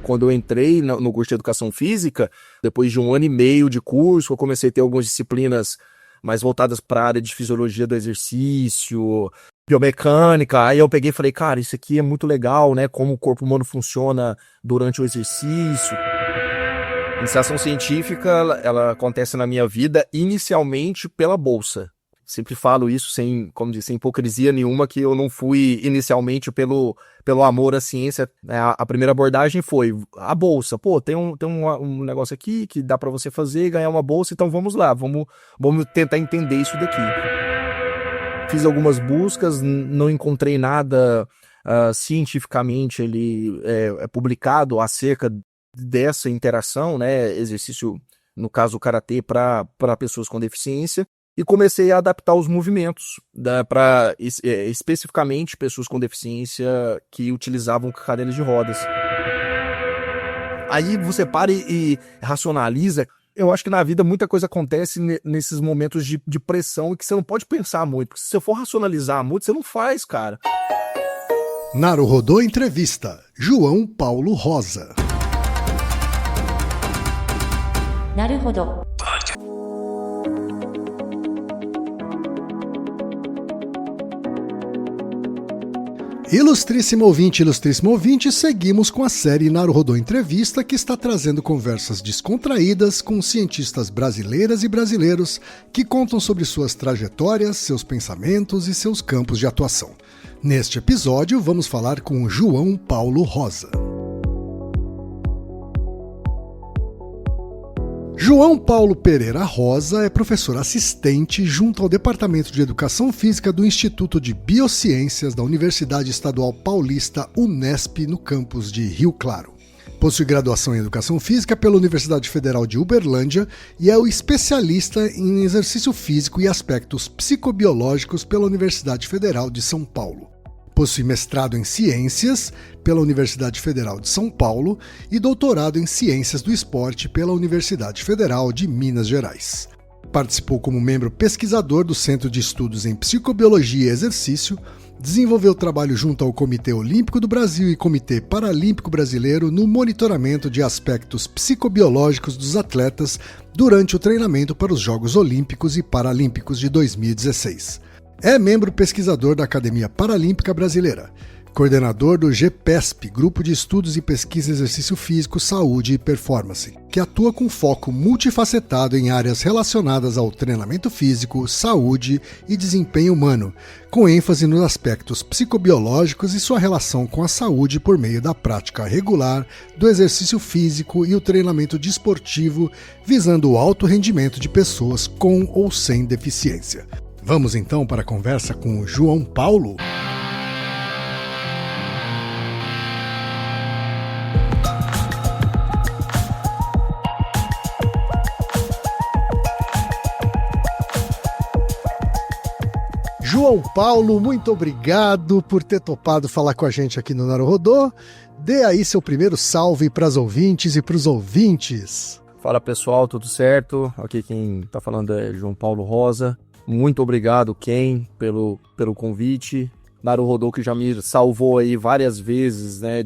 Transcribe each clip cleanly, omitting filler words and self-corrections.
Quando eu entrei no curso de Educação Física, depois de 1 ano e meio de curso, eu comecei a ter algumas disciplinas mais voltadas para a área de fisiologia do exercício, biomecânica. Aí eu peguei e falei, cara, isso aqui é muito legal, né? Como o corpo humano funciona durante o exercício. A iniciação científica, ela acontece na minha vida inicialmente pela bolsa. Sempre falo isso sem, como disse, sem hipocrisia nenhuma, que eu não fui inicialmente pelo amor à ciência. A primeira abordagem foi a bolsa. Pô, tem um negócio aqui que dá para você fazer, ganhar uma bolsa, então vamos lá, vamos tentar entender isso daqui. Fiz algumas buscas, não encontrei nada cientificamente publicado acerca dessa interação, né, exercício, no caso o karatê, para pessoas com deficiência. E comecei a adaptar os movimentos para especificamente pessoas com deficiência que utilizavam cadeiras de rodas. Aí você para e racionaliza. Eu acho que na vida muita coisa acontece nesses momentos de pressão e que você não pode pensar muito. Porque se você for racionalizar muito, você não faz, cara. Naruhodô Entrevista, João Paulo Rosa. Naruhodô. Ilustríssimo ouvinte, seguimos com a série Naruhodô Entrevista, que está trazendo conversas descontraídas com cientistas brasileiras e brasileiros que contam sobre suas trajetórias, seus pensamentos e seus campos de atuação. Neste episódio, vamos falar com João Paulo Rosa. João Paulo Pereira Rosa é professor assistente junto ao Departamento de Educação Física do Instituto de Biociências da Universidade Estadual Paulista Unesp, no campus de Rio Claro. Possui graduação em Educação Física pela Universidade Federal de Uberlândia e é o especialista em exercício físico e aspectos psicobiológicos pela Universidade Federal de São Paulo. Possui mestrado em Ciências pela Universidade Federal de São Paulo e doutorado em Ciências do Esporte pela Universidade Federal de Minas Gerais. Participou como membro pesquisador do Centro de Estudos em Psicobiologia e Exercício, desenvolveu trabalho junto ao Comitê Olímpico do Brasil e Comitê Paralímpico Brasileiro no monitoramento de aspectos psicobiológicos dos atletas durante o treinamento para os Jogos Olímpicos e Paralímpicos de 2016. É membro pesquisador da Academia Paralímpica Brasileira, coordenador do GPESP, Grupo de Estudos e Pesquisa em Exercício Físico, Saúde e Performance, que atua com foco multifacetado em áreas relacionadas ao treinamento físico, saúde e desempenho humano, com ênfase nos aspectos psicobiológicos e sua relação com a saúde por meio da prática regular do exercício físico e o treinamento desportivo, visando o alto rendimento de pessoas com ou sem deficiência. Vamos então para a conversa com o João Paulo. João Paulo, muito obrigado por ter topado falar com a gente aqui no Naruhodô. Dê aí seu primeiro salve para as ouvintes e para os ouvintes. Fala pessoal, tudo certo? Aqui quem está falando é João Paulo Rosa. Muito obrigado, Ken, pelo convite. Naruhodô, que já me salvou aí várias vezes, né,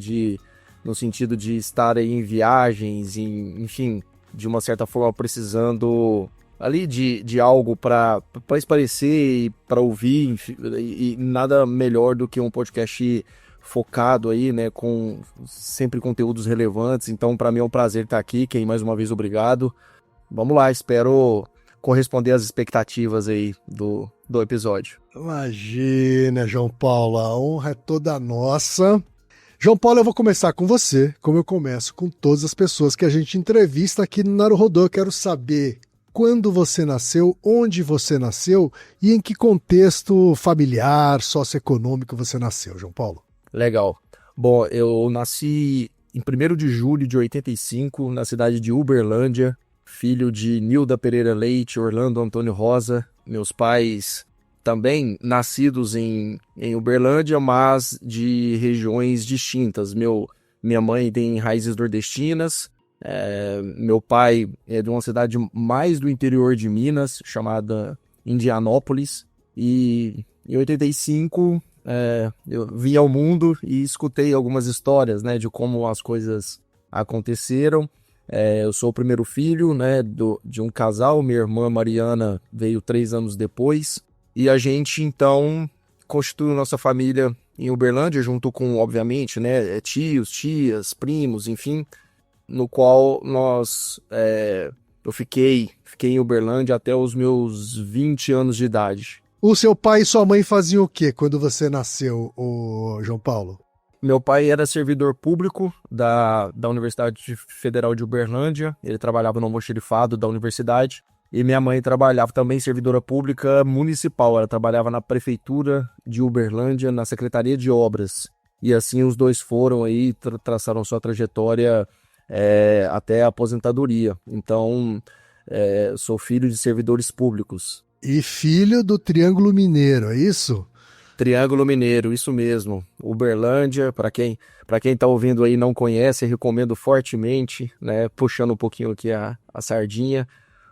no sentido de estar aí em viagens, enfim, de uma certa forma precisando ali de algo para espairecer e para ouvir, enfim, e nada melhor do que um podcast focado aí, né, com sempre conteúdos relevantes. Então, para mim é um prazer estar aqui. Ken, mais uma vez, obrigado. Vamos lá, espero corresponder às expectativas aí do episódio. Imagina, João Paulo, a honra é toda nossa. João Paulo, eu vou começar com você, como eu começo com todas as pessoas que a gente entrevista aqui no Naruhodô. Eu quero saber quando você nasceu, onde você nasceu e em que contexto familiar, socioeconômico você nasceu, João Paulo. Legal. Bom, eu nasci em 1º de julho de 85, na cidade de Uberlândia, filho de Nilda Pereira Leite, Orlando Antônio Rosa. Meus pais também nascidos em Uberlândia, mas de regiões distintas. Minha mãe tem raízes nordestinas, meu pai é de uma cidade mais do interior de Minas, chamada Indianópolis, e em 85 eu vim ao mundo e escutei algumas histórias, né, de como as coisas aconteceram. Eu sou o primeiro filho, né, de um casal. Minha irmã Mariana veio 3 anos depois. E a gente, então, constituiu nossa família em Uberlândia, junto com, obviamente, né, tios, tias, primos, enfim, no qual eu fiquei em Uberlândia até os meus 20 anos de idade. O seu pai e sua mãe faziam o quê quando você nasceu, ô João Paulo? Meu pai era servidor público da Universidade Federal de Uberlândia, ele trabalhava no almoxarifado da universidade, e minha mãe trabalhava também servidora pública municipal, ela trabalhava na prefeitura de Uberlândia, na Secretaria de Obras, e assim os dois foram aí, traçaram sua trajetória até a aposentadoria. Então, sou filho de servidores públicos. E filho do Triângulo Mineiro, é isso? Triângulo Mineiro, isso mesmo. Uberlândia, para quem está ouvindo aí e não conhece, recomendo fortemente, né? Puxando um pouquinho aqui a sardinha.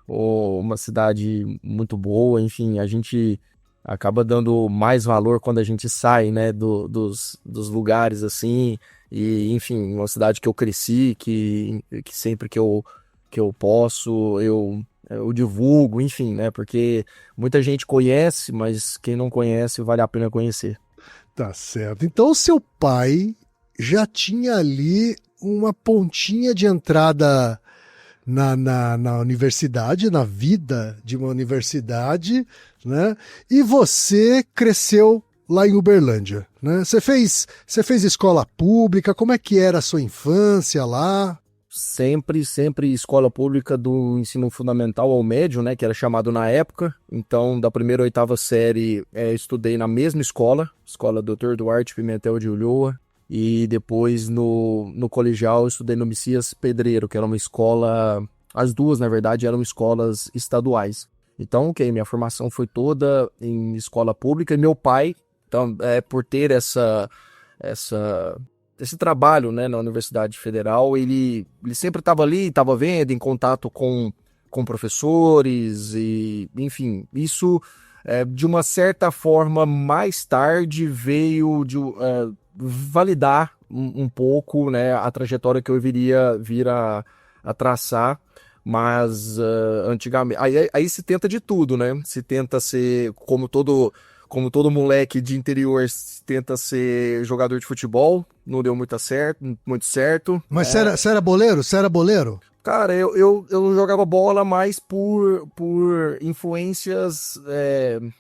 Uma cidade muito boa, enfim, a gente acaba dando mais valor quando a gente sai, né, dos lugares assim, e enfim, uma cidade que eu cresci, que sempre que eu posso, eu divulgo, enfim, né, porque muita gente conhece, mas quem não conhece vale a pena conhecer. Tá certo. Então o seu pai já tinha ali uma pontinha de entrada na universidade, na vida de uma universidade, né? E você cresceu lá em Uberlândia, né? Você fez escola pública, como é que era a sua infância lá? Sempre escola pública do ensino fundamental ao médio, né, que era chamado na época. Então, da primeira à 8ª série, estudei na mesma escola Dr. Duarte Pimentel de Ulloa. E depois no colegial eu estudei no Messias Pedreiro, que era uma escola, as duas na verdade eram escolas estaduais. Então, minha formação foi toda em escola pública, e meu pai, então, por ter esse trabalho, né, na Universidade Federal, ele sempre estava ali, estava vendo, em contato com professores, e enfim, isso de uma certa forma mais tarde veio validar um pouco, né, a trajetória que eu viria vir a traçar, mas antigamente, aí se tenta de tudo, né, se tenta ser, como todo moleque de interior, tenta ser jogador de futebol, não deu muito certo. Mas você era boleiro? Você era boleiro? Cara, eu jogava bola mais por influências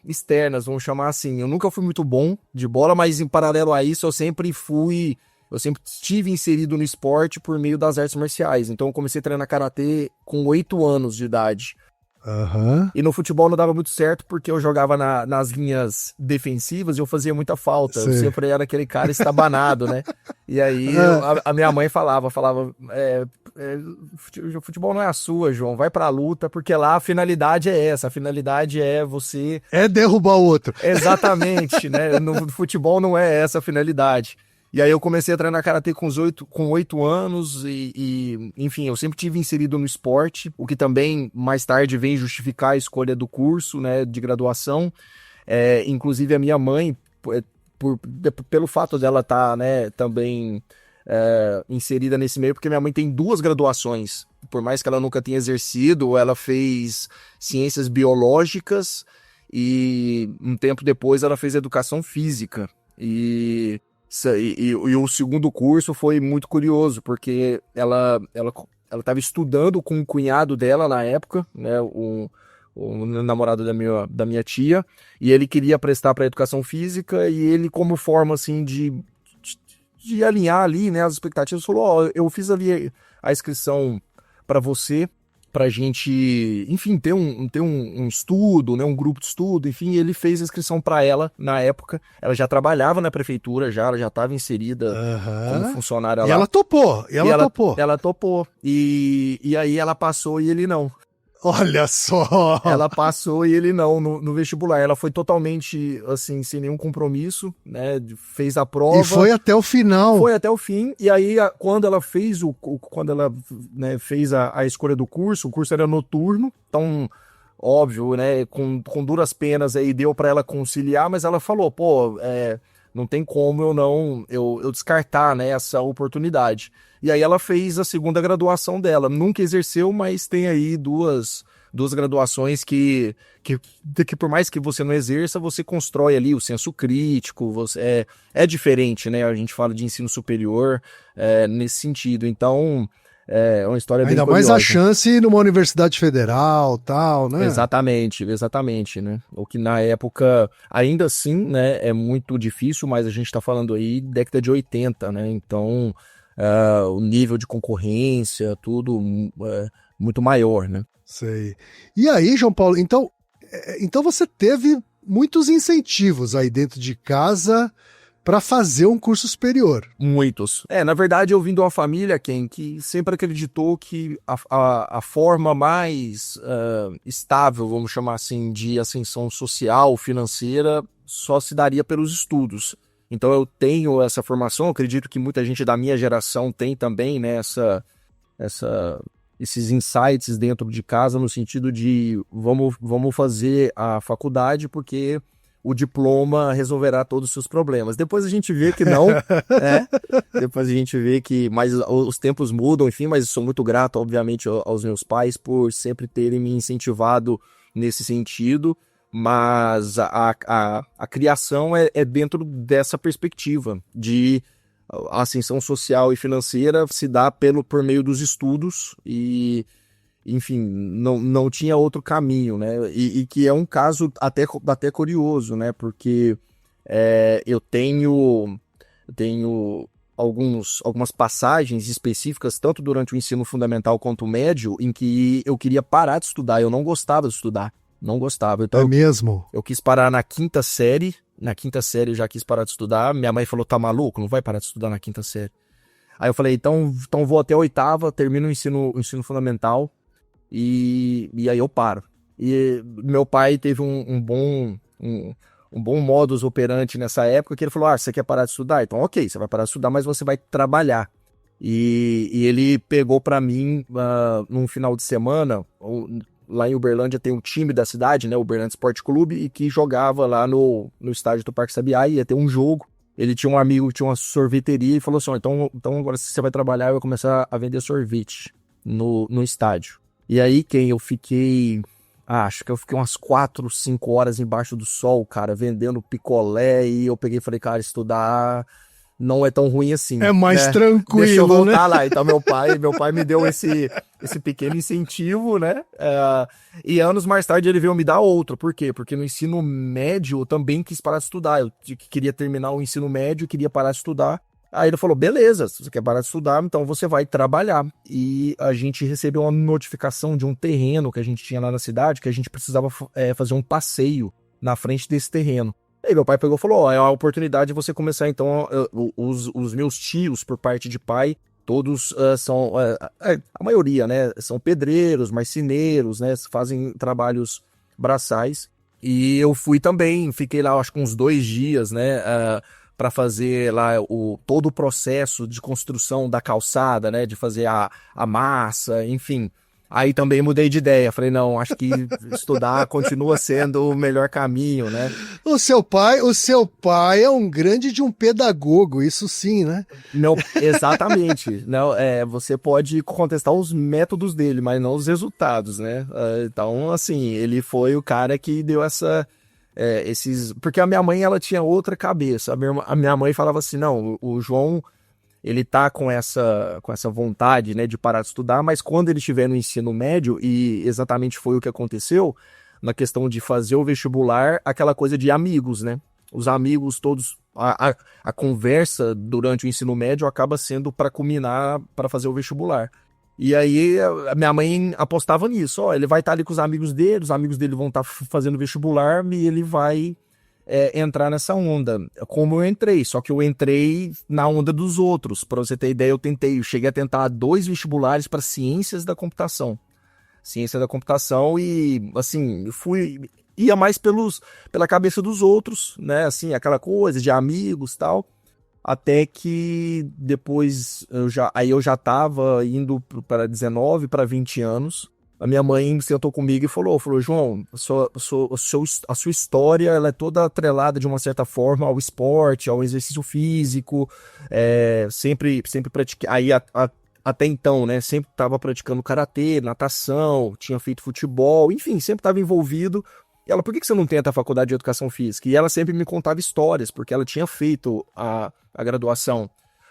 externas, vamos chamar assim. Eu nunca fui muito bom de bola, mas em paralelo a isso eu sempre estive inserido no esporte por meio das artes marciais. Então eu comecei a treinar karatê com 8 anos de idade. Uhum. E no futebol não dava muito certo porque eu jogava nas linhas defensivas e eu fazia muita falta. Sim. Eu sempre era aquele cara estabanado, né? E aí a minha mãe falava, futebol não é a sua, João, vai pra luta, porque lá a finalidade é essa, a finalidade é você... É derrubar o outro. Exatamente, né? No futebol não é essa a finalidade. E aí eu comecei a treinar karatê com 8 anos e, enfim, eu sempre tive inserido no esporte, o que também mais tarde vem justificar a escolha do curso, né, de graduação. Inclusive a minha mãe, pelo fato dela estar, né, também inserida nesse meio, porque minha mãe tem 2 graduações, por mais que ela nunca tenha exercido, ela fez ciências biológicas e um tempo depois ela fez educação física. E o segundo curso foi muito curioso, porque ela estava estudando com o cunhado dela na época, né, o namorado da minha tia, e ele queria prestar para educação física, e ele, como forma assim de alinhar ali, né, as expectativas, falou: eu fiz ali a inscrição para você, pra gente, enfim, ter um estudo, né, um grupo de estudo, enfim, ele fez a inscrição para ela na época. Ela já trabalhava na prefeitura, ela já estava inserida como funcionária lá. E ela topou, Ela topou. E aí ela passou e ele não. Olha só! Ela passou e ele não no vestibular. Ela foi totalmente, assim, sem nenhum compromisso, né? Fez a prova. E foi até o final. Foi até o fim. E aí, quando ela fez né, fez a escolha do curso, o curso era noturno. Então, óbvio, né? Com duras penas aí deu para ela conciliar, mas ela falou, não tem como eu descartar, né, essa oportunidade. E aí ela fez a segunda graduação dela. Nunca exerceu, mas tem aí duas graduações que por mais que você não exerça, você constrói ali o senso crítico, é diferente, né? A gente fala de ensino superior nesse sentido. Então, é uma história bem Ainda curiosa. mais a chance numa universidade federal, tal, né? Exatamente, né? O que na época, ainda assim, né, é muito difícil, mas a gente tá falando aí década de 80, né? Então, o nível de concorrência, tudo muito maior, né? Sei. E aí, João Paulo, então você teve muitos incentivos aí dentro de casa para fazer um curso superior. Muitos. Na verdade, eu vim de uma família, que sempre acreditou que a forma mais estável, vamos chamar assim, de ascensão social, financeira, só se daria pelos estudos. Então eu tenho essa formação, acredito que muita gente da minha geração tem também, né, esses insights dentro de casa, no sentido de vamos fazer a faculdade porque o diploma resolverá todos os seus problemas. Depois a gente vê que não, depois a gente vê que os tempos mudam, enfim, mas eu sou muito grato, obviamente, aos meus pais por sempre terem me incentivado nesse sentido, mas a criação é dentro dessa perspectiva de a ascensão social e financeira se dá por meio dos estudos e, enfim, não tinha outro caminho, né? E que é um caso até curioso, né? Porque eu tenho algumas passagens específicas, tanto durante o ensino fundamental quanto o médio, em que eu queria parar de estudar, eu não gostava de estudar, não gostava. Então, é mesmo? Eu quis parar na quinta série eu já quis parar de estudar, minha mãe falou, tá maluco? Não vai parar de estudar na quinta série. Aí eu falei, então vou até a oitava, termino o ensino fundamental, e aí eu paro. E meu pai teve um bom modus operandi nessa época, que ele falou, você quer parar de estudar? Então ok, você vai parar de estudar, mas você vai trabalhar. E ele pegou pra mim, num final de semana, lá em Uberlândia tem um time da cidade, né, o Uberlândia Esporte Clube, e que jogava lá no estádio do Parque Sabiá, ia ter um jogo. Ele tinha um amigo, tinha uma sorveteria, e falou assim, então agora se você vai trabalhar, eu vou começar a vender sorvete no estádio. E aí, eu fiquei, acho que eu fiquei umas 4, 5 horas embaixo do sol, cara, vendendo picolé, e eu peguei e falei, cara, estudar não é tão ruim assim. É mais né? tranquilo, Deixa eu voltar né? lá. Então meu pai me deu esse pequeno incentivo, né? E anos mais tarde ele veio me dar outro. Por quê? Porque no ensino médio eu também quis parar de estudar. Eu queria terminar o ensino médio, queria parar de estudar. Aí ele falou, beleza, se você quer parar de estudar, então você vai trabalhar. E a gente recebeu uma notificação de um terreno que a gente tinha lá na cidade, que a gente precisava fazer um passeio na frente desse terreno. Aí meu pai pegou e falou, é a oportunidade de você começar, então, os meus tios, por parte de pai, todos são, a maioria, né, são pedreiros, marceneiros, né, fazem trabalhos braçais, e eu fui também, fiquei lá, acho que uns 2 dias, né, para fazer lá todo o processo de construção da calçada, né, de fazer a massa, enfim. Aí também mudei de ideia, falei, não, acho que estudar continua sendo o melhor caminho, né? O seu pai é um grande de um pedagogo, isso sim, né? Não, exatamente. Não, você pode contestar os métodos dele, mas não os resultados, né? Então, assim, ele foi o cara que deu esses... Porque a minha mãe, ela tinha outra cabeça. A minha mãe falava assim, não, o João... ele tá com essa vontade, né, de parar de estudar, mas quando ele estiver no ensino médio, e exatamente foi o que aconteceu, na questão de fazer o vestibular, aquela coisa de amigos, né? Os amigos todos, a conversa durante o ensino médio acaba sendo para culminar, para fazer o vestibular. E aí a minha mãe apostava nisso, ele vai estar ali com os amigos dele vão estar fazendo vestibular e ele vai... entrar nessa onda, como eu entrei, só que eu entrei na onda dos outros. Para você ter ideia, eu cheguei a tentar 2 vestibulares para ciência da computação e, assim, ia mais pela cabeça dos outros, né, assim, aquela coisa de amigos e tal, até que depois eu já tava indo para 19, para 20 anos, a minha mãe sentou comigo e falou, João, a sua história ela é toda atrelada de uma certa forma ao esporte, ao exercício físico, sempre pratiquei, até então, né, sempre estava praticando karatê, natação, tinha feito futebol, enfim, sempre estava envolvido. E ela, por que você não tenta a faculdade de educação física? E ela sempre me contava histórias, porque ela tinha feito a graduação.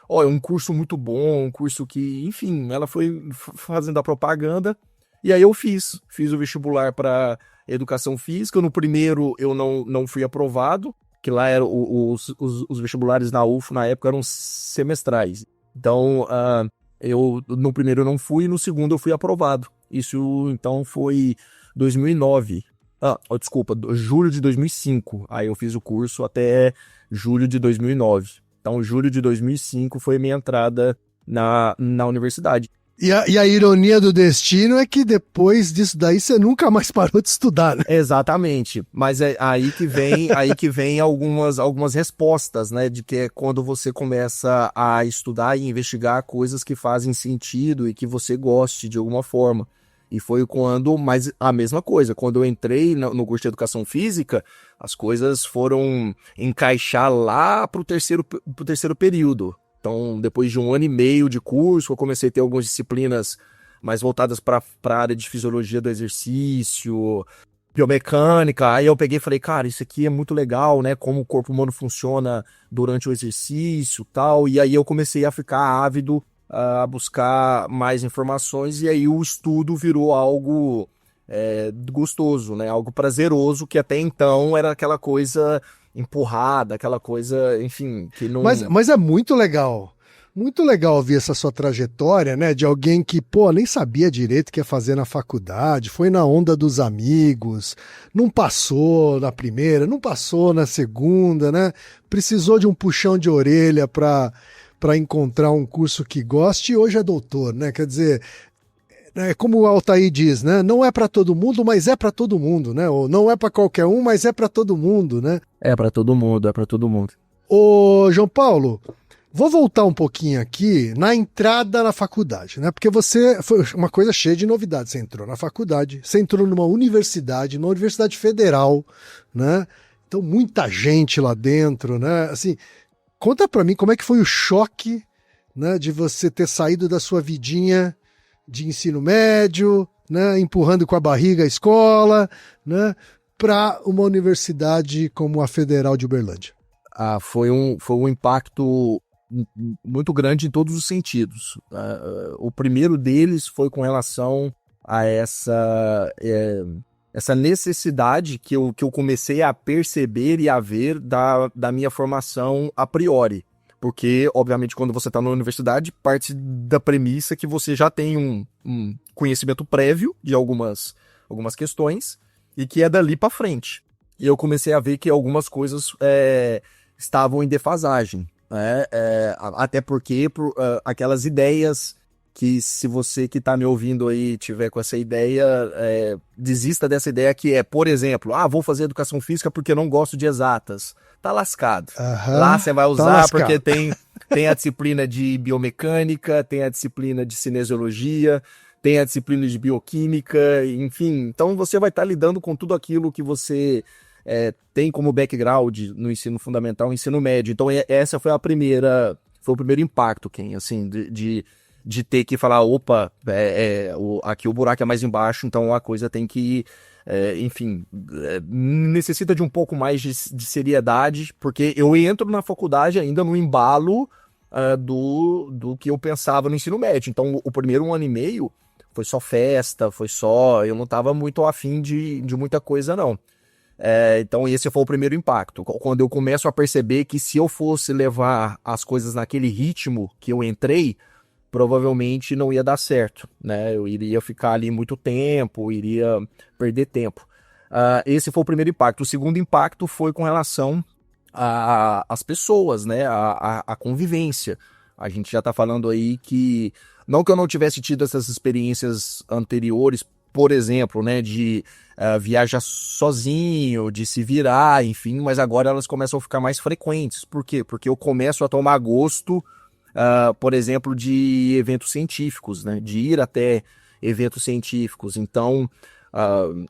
É um curso muito bom, um curso que, enfim, ela foi fazendo a propaganda. E aí eu fiz o vestibular para educação física. No primeiro eu não fui aprovado, que lá eram os vestibulares na UFO na época eram semestrais. Então, eu no primeiro eu não fui, no segundo eu fui aprovado. Isso então foi 2009. Desculpa, julho de 2005. Aí eu fiz o curso até julho de 2009. Então, julho de 2005 foi minha entrada na universidade. E a ironia do destino é que depois disso daí você nunca mais parou de estudar, né? Exatamente, mas é aí que vem algumas respostas, né, de que é quando você começa a estudar e investigar coisas que fazem sentido e que você goste de alguma forma. E foi mas a mesma coisa, quando eu entrei no curso de educação física, as coisas foram encaixar lá pro terceiro período. Então, depois de 1 ano e meio de curso, eu comecei a ter algumas disciplinas mais voltadas para a área de fisiologia do exercício, biomecânica. Aí eu peguei e falei, cara, isso aqui é muito legal, né? Como o corpo humano funciona durante o exercício e tal. E aí eu comecei a ficar ávido, a buscar mais informações. E aí o estudo virou algo gostoso, né? Algo prazeroso, que até então era aquela coisa empurrada, aquela coisa, enfim, que não... Mas é muito legal ouvir essa sua trajetória, né, de alguém que, nem sabia direito o que ia fazer na faculdade, foi na onda dos amigos, não passou na primeira, não passou na segunda, né, precisou de um puxão de orelha para encontrar um curso que goste e hoje é doutor, né, quer dizer... como o Altair diz, né? Não é para todo mundo, mas é para todo mundo, né? Ou não é para qualquer um, mas é para todo mundo, né? É para todo mundo, é para todo mundo. Ô, João Paulo, vou voltar um pouquinho aqui na entrada na faculdade, né? Porque você foi uma coisa cheia de novidades. Você entrou na faculdade, você entrou numa universidade federal, né? Então, muita gente lá dentro, né? Assim, conta para mim como é que foi o choque, né? De você ter saído da sua vidinha de ensino médio, né, empurrando com a barriga a escola, né, para uma universidade como a Federal de Uberlândia. Foi um impacto muito grande em todos os sentidos. O primeiro deles foi com relação a essa necessidade que eu comecei a perceber e a ver da minha formação a priori. Porque, obviamente, quando você está na universidade, parte da premissa que você já tem um conhecimento prévio de algumas questões e que é dali para frente. E eu comecei a ver que algumas coisas estavam em defasagem, né? Até porque aquelas ideias que, se você que está me ouvindo aí tiver com essa ideia, desista dessa ideia que por exemplo, vou fazer educação física porque não gosto de exatas. Tá lascado. Lá você vai usar porque tem a disciplina de biomecânica, tem a disciplina de cinesiologia, tem a disciplina de bioquímica, enfim. Então você vai estar lidando com tudo aquilo que você tem como background no ensino fundamental, ensino médio. Então essa foi o primeiro impacto, Ken, assim, de ter que falar, opa, aqui o buraco é mais embaixo, então a coisa tem que... necessita de um pouco mais de seriedade, porque eu entro na faculdade ainda no embalo do que eu pensava no ensino médio. Então, o primeiro 1 ano e meio foi só festa, eu não estava muito afim de muita coisa, não. Então, esse foi o primeiro impacto. Quando eu começo a perceber que se eu fosse levar as coisas naquele ritmo que eu entrei, provavelmente não ia dar certo, né? Eu iria ficar ali muito tempo, iria perder tempo. Esse foi o primeiro impacto. O segundo impacto foi com relação às pessoas, né? A convivência. A gente já está falando aí que... Não que eu não tivesse tido essas experiências anteriores, por exemplo, né? De viajar sozinho, de se virar, enfim, mas agora elas começam a ficar mais frequentes. Por quê? Porque eu começo a tomar gosto... por exemplo, de eventos científicos, né? De ir até eventos científicos. Então,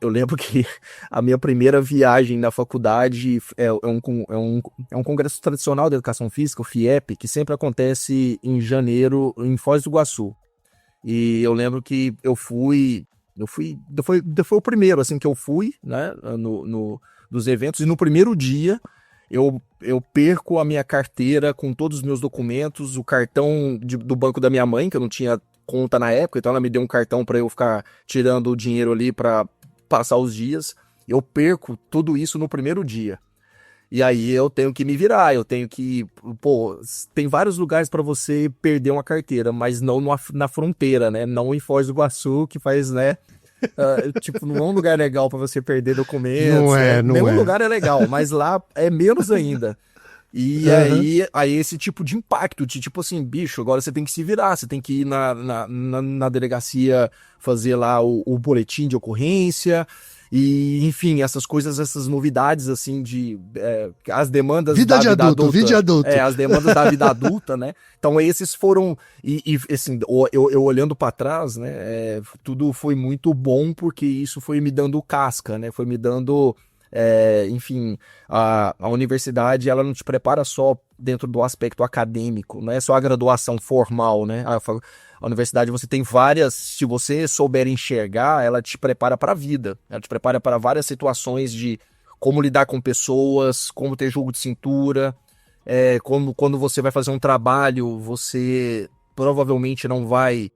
eu lembro que a minha primeira viagem na faculdade é um congresso tradicional de educação física, o FIEP, que sempre acontece em janeiro em Foz do Iguaçu. E eu lembro que foi o primeiro assim que eu fui, né, dos eventos, e no primeiro dia eu perco a minha carteira com todos os meus documentos, o cartão do banco da minha mãe, que eu não tinha conta na época, então ela me deu um cartão para eu ficar tirando o dinheiro ali para passar os dias. Eu perco tudo isso no primeiro dia. E aí eu tenho que me virar, eu tenho que... Pô, tem vários lugares para você perder uma carteira, mas não na fronteira, né? Não em Foz do Iguaçu, que faz, né? Tipo, não é um lugar legal para você perder documentos. Não é, não Nenhum é. lugar é legal, mas lá é menos ainda. E aí esse tipo de impacto, de tipo assim, bicho, agora você tem que se virar, você tem que ir na delegacia fazer lá o boletim de ocorrência, e enfim, essas coisas, essas novidades, assim, as demandas Vida da de vida adulto, adulta. vida de adulto. As demandas da vida adulta, né? Então esses foram, e assim, eu olhando para trás, né, tudo foi muito bom, porque isso foi me dando casca, né, foi me dando... enfim, a universidade, ela não te prepara só dentro do aspecto acadêmico, não é só a graduação formal, né? A universidade, você tem várias, se você souber enxergar, ela te prepara para a vida, ela te prepara para várias situações de como lidar com pessoas, como ter jogo de cintura, quando você vai fazer um trabalho, você provavelmente não vai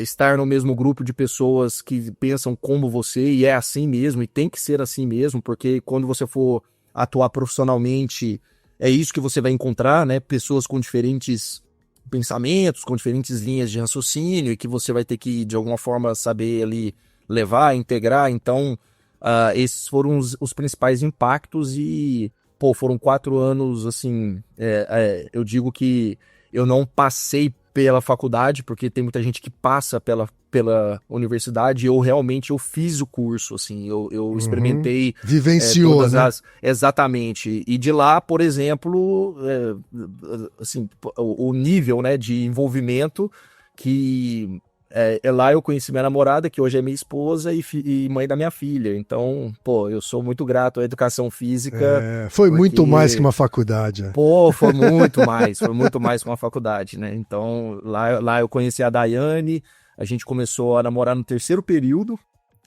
estar no mesmo grupo de pessoas que pensam como você, e é assim mesmo, e tem que ser assim mesmo, porque quando você for atuar profissionalmente, é isso que você vai encontrar, né? Pessoas com diferentes pensamentos, com diferentes linhas de raciocínio, e que você vai ter que, de alguma forma, saber ali levar, integrar. Então, esses foram os principais impactos, e, pô, foram 4 anos, assim, eu digo que eu não passei pela faculdade, porque tem muita gente que passa pela universidade. Eu realmente fiz o curso, assim, eu experimentei Vivenciou, todas né? exatamente, e de lá, por exemplo, assim, o nível, né, de envolvimento que lá eu conheci minha namorada, que hoje é minha esposa e mãe da minha filha. Então, pô, eu sou muito grato à educação física. Foi porque... muito mais que uma faculdade. Pô, foi muito mais que uma faculdade, né? Então, lá eu conheci a Daiane, a gente começou a namorar no 3º período,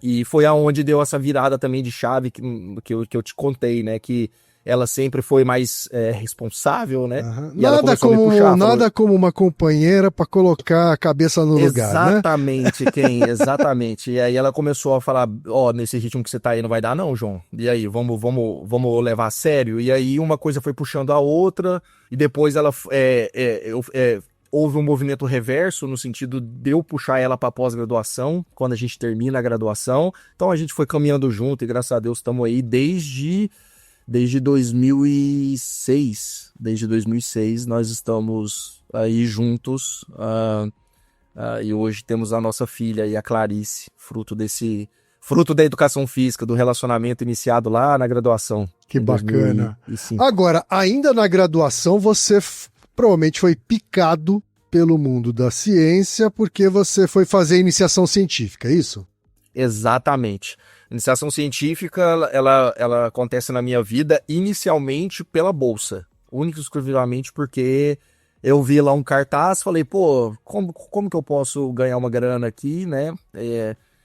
e foi aonde deu essa virada também de chave que eu te contei, né? Que ela sempre foi mais responsável, né? Uhum. E ela começou a me puxar, nada como uma companheira para colocar a cabeça no lugar, né? Exatamente, exatamente. E aí ela começou a falar, nesse ritmo que você tá aí não vai dar não, João. E aí, vamos levar a sério? E aí uma coisa foi puxando a outra, e depois ela houve um movimento reverso, no sentido de eu puxar ela para pós-graduação, quando a gente termina a graduação. Então a gente foi caminhando junto, e graças a Deus estamos aí desde 2006. Desde 2006 nós estamos aí juntos, e hoje temos a nossa filha, a Clarice, fruto da educação física, do relacionamento iniciado lá na graduação. Que bacana. 2005. Agora, ainda na graduação, você provavelmente foi picado pelo mundo da ciência, porque você foi fazer iniciação científica, é isso? Exatamente. A iniciação científica, ela acontece na minha vida inicialmente pela bolsa, única e exclusivamente porque eu vi lá um cartaz, falei, pô, como que eu posso ganhar uma grana aqui, né?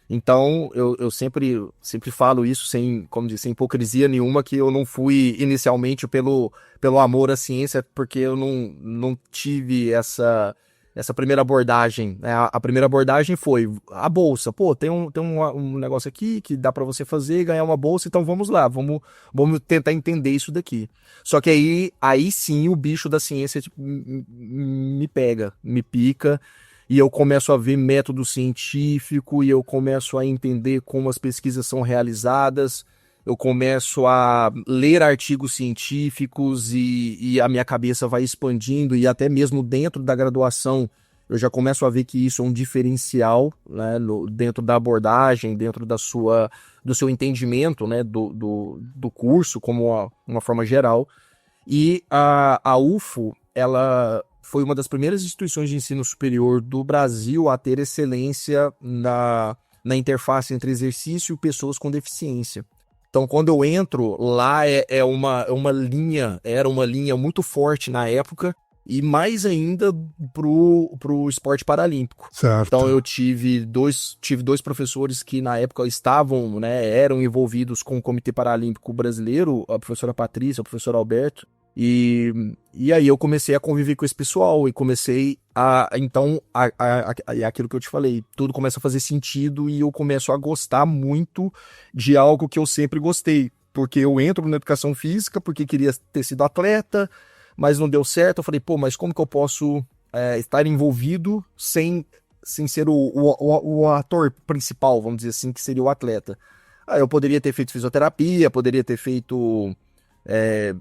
Então, eu sempre falo isso sem hipocrisia nenhuma, que eu não fui inicialmente pelo amor à ciência, porque eu não tive essa primeira abordagem, né? A primeira abordagem foi a bolsa. Pô, tem um negócio aqui que dá para você fazer, ganhar uma bolsa, então vamos lá, vamos tentar entender isso daqui. Só que aí sim o bicho da ciência me pega, me pica, e eu começo a ver método científico, e eu começo a entender como as pesquisas são realizadas, eu começo a ler artigos científicos, e a minha cabeça vai expandindo, e até mesmo dentro da graduação eu já começo a ver que isso é um diferencial, né, dentro da abordagem, dentro do seu entendimento, né, do curso como uma forma geral. E a UFO, ela foi uma das primeiras instituições de ensino superior do Brasil a ter excelência na interface entre exercício e pessoas com deficiência. Então, quando eu entro, lá era uma linha muito forte na época, e mais ainda pro esporte paralímpico. Certo. Então, eu tive dois professores que na época estavam, né, eram envolvidos com o Comitê Paralímpico Brasileiro, a professora Patrícia, o professor Alberto, e aí eu comecei a conviver com esse pessoal e comecei aquilo que eu te falei, tudo começa a fazer sentido e eu começo a gostar muito de algo que eu sempre gostei, porque eu entro na educação física porque queria ter sido atleta, mas não deu certo. Eu falei, mas como que eu posso estar envolvido sem ser o ator principal, vamos dizer assim, que seria o atleta? Eu poderia ter feito fisioterapia, poderia ter feito,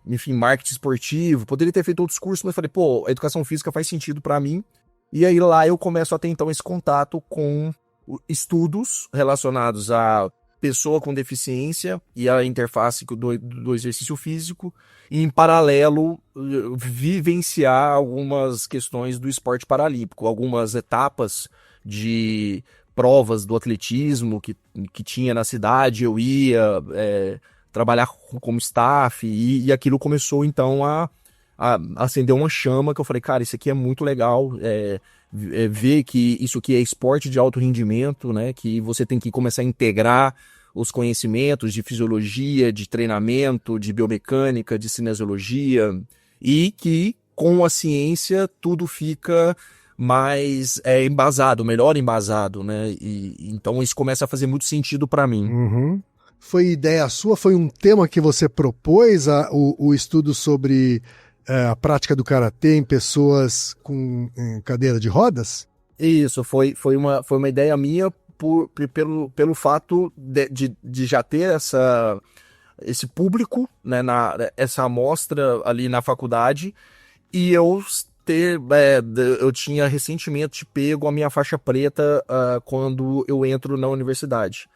enfim, marketing esportivo, poderia ter feito outros cursos, mas falei, a educação física faz sentido para mim. E aí lá eu começo a ter então esse contato com estudos relacionados a pessoa com deficiência e a interface do exercício físico, e em paralelo vivenciar algumas questões do esporte paralímpico, algumas etapas de provas do atletismo que tinha na cidade, eu ia trabalhar como staff, e aquilo começou então a acender uma chama, que eu falei, cara, isso aqui é muito legal, ver que isso aqui é esporte de alto rendimento, né, que você tem que começar a integrar os conhecimentos de fisiologia, de treinamento, de biomecânica, de cinesiologia, e que com a ciência tudo fica mais embasado, melhor embasado, né, e então isso começa a fazer muito sentido para mim. Uhum. Foi ideia sua? Foi um tema que você propôs, o estudo sobre a prática do karatê em pessoas com cadeira de rodas? Isso, foi uma ideia minha pelo fato de já ter esse público, né, essa amostra ali na faculdade, e eu tinha recentemente pego a minha faixa preta quando eu entro na universidade.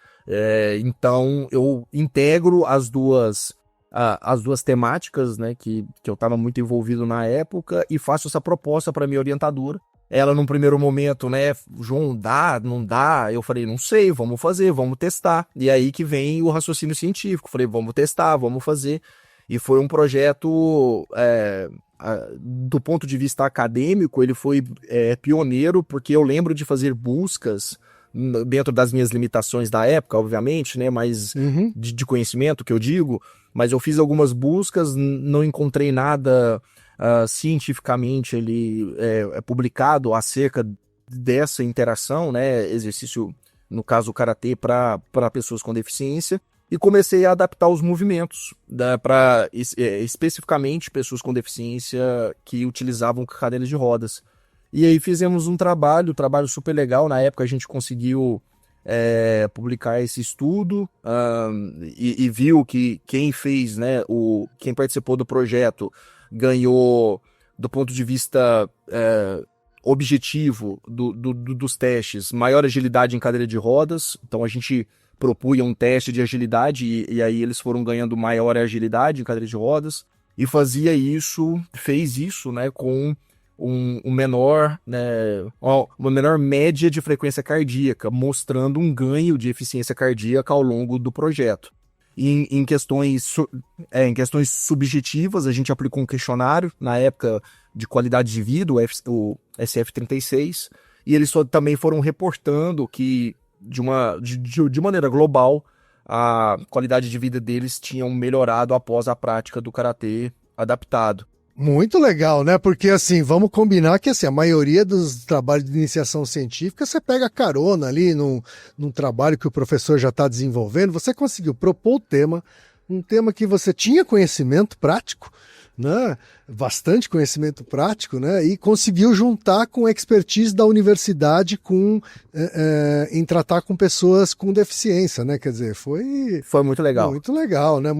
Então eu integro as duas temáticas, né, que eu estava muito envolvido na época, e faço essa proposta para minha orientadora. Ela, num primeiro momento, né, João, não dá? Eu falei, não sei, vamos fazer, vamos testar. E aí que vem o raciocínio científico. Falei, vamos testar, vamos fazer. E foi um projeto, do ponto de vista acadêmico, ele foi pioneiro, porque eu lembro de fazer buscas dentro das minhas limitações da época, obviamente, né, mas de conhecimento, que eu digo, mas eu fiz algumas buscas, não encontrei nada cientificamente publicado acerca dessa interação, né, exercício, no caso o karatê, para pessoas com deficiência, e comecei a adaptar os movimentos para especificamente pessoas com deficiência que utilizavam cadeiras de rodas. E aí fizemos um trabalho super legal. Na época a gente conseguiu publicar esse estudo, e viu que quem fez, né, quem participou do projeto ganhou, do ponto de vista objetivo dos testes, maior agilidade em cadeira de rodas. Então a gente propunha um teste de agilidade, e aí eles foram ganhando maior agilidade em cadeira de rodas, e fez isso, né, com uma menor média de frequência cardíaca, mostrando um ganho de eficiência cardíaca ao longo do projeto. E em questões subjetivas, a gente aplicou um questionário, na época, de qualidade de vida, o SF36, e eles também foram reportando que, de maneira global, a qualidade de vida deles tinha melhorado após a prática do karatê adaptado. Muito legal, né? Porque, assim, vamos combinar que, assim, a maioria dos trabalhos de iniciação científica você pega carona ali num trabalho que o professor já está desenvolvendo. Você conseguiu propor o tema, um tema que você tinha conhecimento prático, né? Bastante conhecimento prático, né? E conseguiu juntar com a expertise da universidade em tratar com pessoas com deficiência, né? Quer dizer, foi muito legal. Muito legal, né?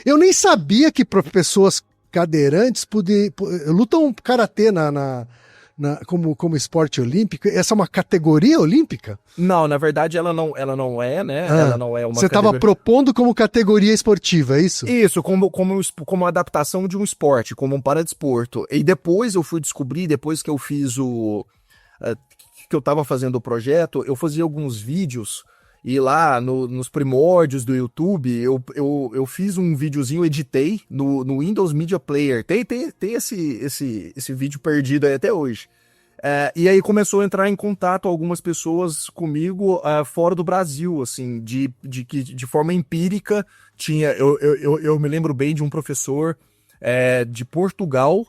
Eu nem sabia que pessoas cadeirantes lutam karatê como esporte olímpico? Essa é uma categoria olímpica? Não, na verdade ela não é, né? Ela não é uma Você estava propondo como categoria esportiva, é isso? Isso, como adaptação de um esporte, como um paradesporto. E depois eu fui descobrir, depois que eu fiz que eu estava fazendo o projeto, eu fazia alguns vídeos. E lá nos primórdios do YouTube, eu fiz um videozinho, editei no Windows Media Player. Tem esse vídeo perdido aí até hoje. E aí começou a entrar em contato algumas pessoas comigo fora do Brasil, assim, de forma empírica. Eu me lembro bem de um professor de Portugal,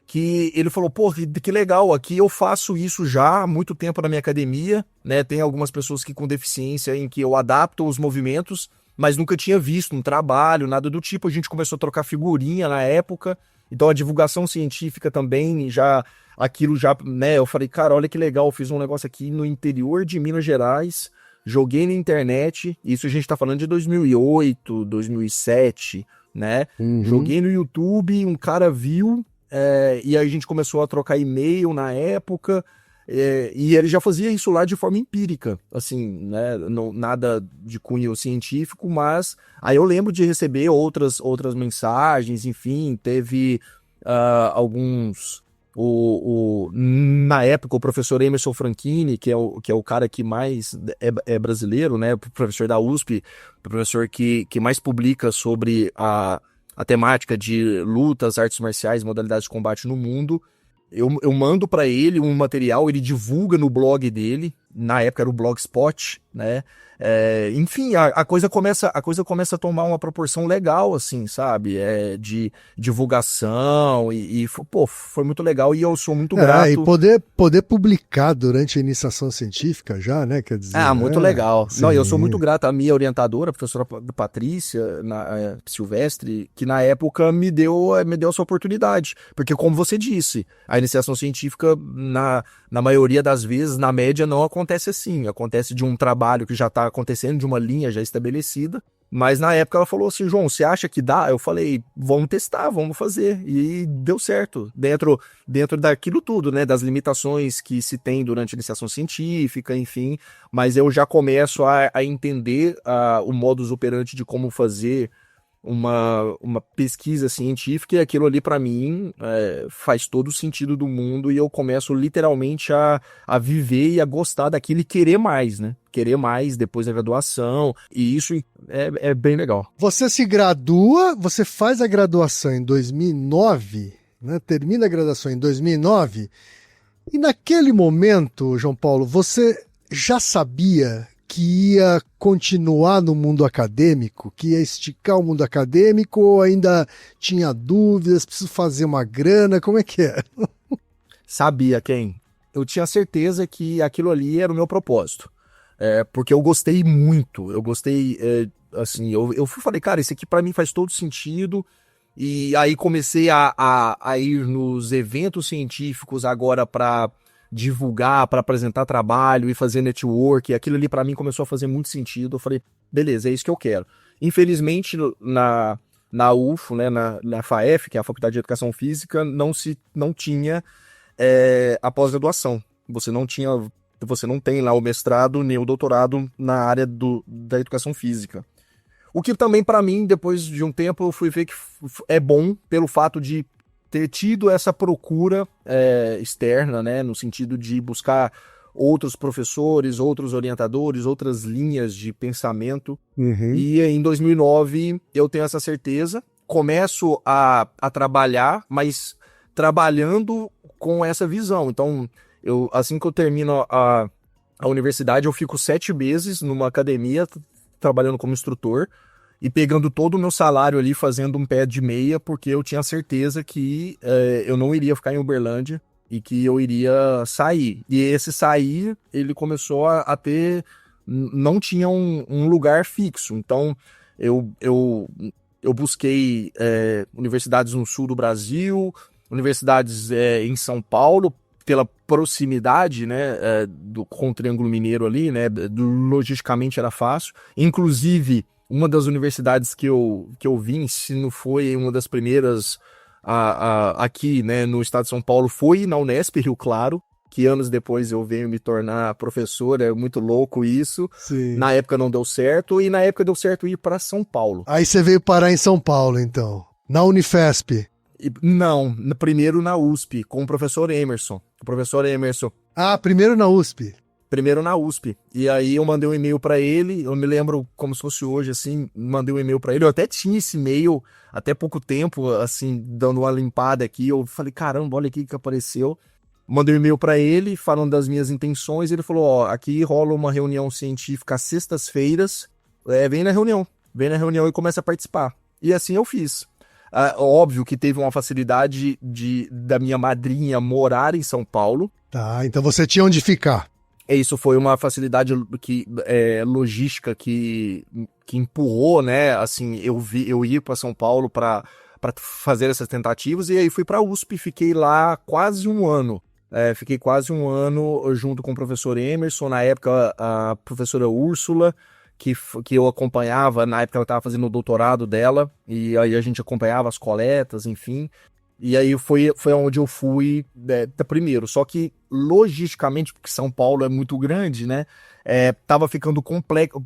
que ele falou, pô, que legal, aqui eu faço isso já há muito tempo na minha academia, né? Tem algumas pessoas que com deficiência em que eu adapto os movimentos, mas nunca tinha visto um trabalho, nada do tipo. A gente começou a trocar figurinha na época, então a divulgação científica também, né? Eu falei, cara, olha que legal, eu fiz um negócio aqui no interior de Minas Gerais, joguei na internet, isso a gente tá falando de 2008, 2007, né? Joguei no YouTube, um cara viu... e aí a gente começou a trocar e-mail na época, e ele já fazia isso lá de forma empírica, assim, né, não, nada de cunho científico, mas aí eu lembro de receber outras mensagens, enfim, teve alguns... na época, o professor Emerson Franchini, que é o cara que mais é brasileiro, né, professor da USP, professor que mais publica sobre a temática de lutas, artes marciais, modalidades de combate no mundo. Eu mando para ele um material, ele divulga no blog dele, na época era o Blogspot, né? Enfim, a coisa começa a tomar uma proporção legal, assim, sabe? De divulgação pô, foi muito legal e eu sou muito grato. E poder publicar durante a iniciação científica já, né? Quer dizer, muito legal. Sim. Não, eu sou muito grato à minha orientadora, a professora Patrícia Silvestre, que na época me deu essa oportunidade. Porque, como você disse, a iniciação científica, na maioria das vezes, na média, não acontece assim. Acontece de um trabalho que já está acontecendo, de uma linha já estabelecida. Mas na época ela falou assim, João, você acha que dá? Eu falei, vamos testar, vamos fazer. E deu certo, dentro daquilo tudo, né? Das limitações que se tem durante a iniciação científica, enfim. Mas eu já começo a entender o modus operandi de como fazer uma pesquisa científica, e aquilo ali para mim faz todo o sentido do mundo, e eu começo literalmente a viver e a gostar daquilo e querer mais, né? Querer mais depois da graduação, e isso é bem legal. Você se gradua, você faz a graduação em 2009, né? Termina a graduação em 2009, e naquele momento, João Paulo, você já sabia que ia continuar no mundo acadêmico, que ia esticar o mundo acadêmico, ou ainda tinha dúvidas, preciso fazer uma grana, como é que é? Sabia, Ken. Eu tinha certeza que aquilo ali era o meu propósito, porque eu gostei muito, assim, eu falei, cara, isso aqui para mim faz todo sentido, e aí comecei a ir nos eventos científicos agora para divulgar, para apresentar trabalho e fazer network, e aquilo ali para mim começou a fazer muito sentido. Eu falei, beleza, é isso que eu quero. Infelizmente, na UFO, né, na FAEF, que é a Faculdade de Educação Física, não tinha a pós-graduação. Você não tem lá o mestrado nem o doutorado na área da educação física. O que também, para mim, depois de um tempo, eu fui ver que é bom pelo fato de ter tido essa procura externa, né, no sentido de buscar outros professores, outros orientadores, outras linhas de pensamento. E em 2009 eu tenho essa certeza, começo a trabalhar, mas trabalhando com essa visão. Então, assim que eu termino a universidade, eu fico 7 meses numa academia trabalhando como instrutor, e pegando todo o meu salário ali, fazendo um pé de meia, porque eu tinha certeza que eu não iria ficar em Uberlândia e que eu iria sair. E esse sair, ele começou a ter... Não tinha um lugar fixo. Então, eu busquei universidades no sul do Brasil, universidades em São Paulo, pela proximidade, né, com o Triângulo Mineiro ali, né, logisticamente era fácil. Inclusive, uma das universidades que eu vi, se não foi uma das primeiras aqui, né, no estado de São Paulo foi na Unesp, Rio Claro, que anos depois eu venho me tornar professor, é muito louco isso. Sim. Na época não deu certo, e na época deu certo ir para São Paulo. Aí você veio parar em São Paulo, então. Na Unifesp. Não, primeiro na USP, com o professor Emerson. O professor Emerson. Ah, primeiro na USP. Primeiro na USP. E aí eu mandei um e-mail para ele, eu me lembro como se fosse hoje, assim, mandei um e-mail para ele. Eu até tinha esse e-mail até pouco tempo, assim, dando uma limpada aqui. Eu falei, caramba, olha aqui que apareceu. Mandei um e-mail para ele, falando das minhas intenções. Ele falou, ó, aqui rola uma reunião científica às sextas-feiras. Vem na reunião e começa a participar. E assim eu fiz. Óbvio que teve uma facilidade da minha madrinha morar em São Paulo. Tá, então você tinha onde ficar. Isso foi uma facilidade logística que empurrou, né? Assim, eu ir para São Paulo para fazer essas tentativas, e aí fui para a USP, fiquei lá quase um ano. Fiquei quase um ano junto com o professor Emerson, na época a professora Úrsula, que eu acompanhava, na época ela estava fazendo o doutorado dela, e aí a gente acompanhava as coletas, enfim. E aí foi onde eu fui primeiro. Só que, logisticamente, porque São Paulo é muito grande, né? Tava ficando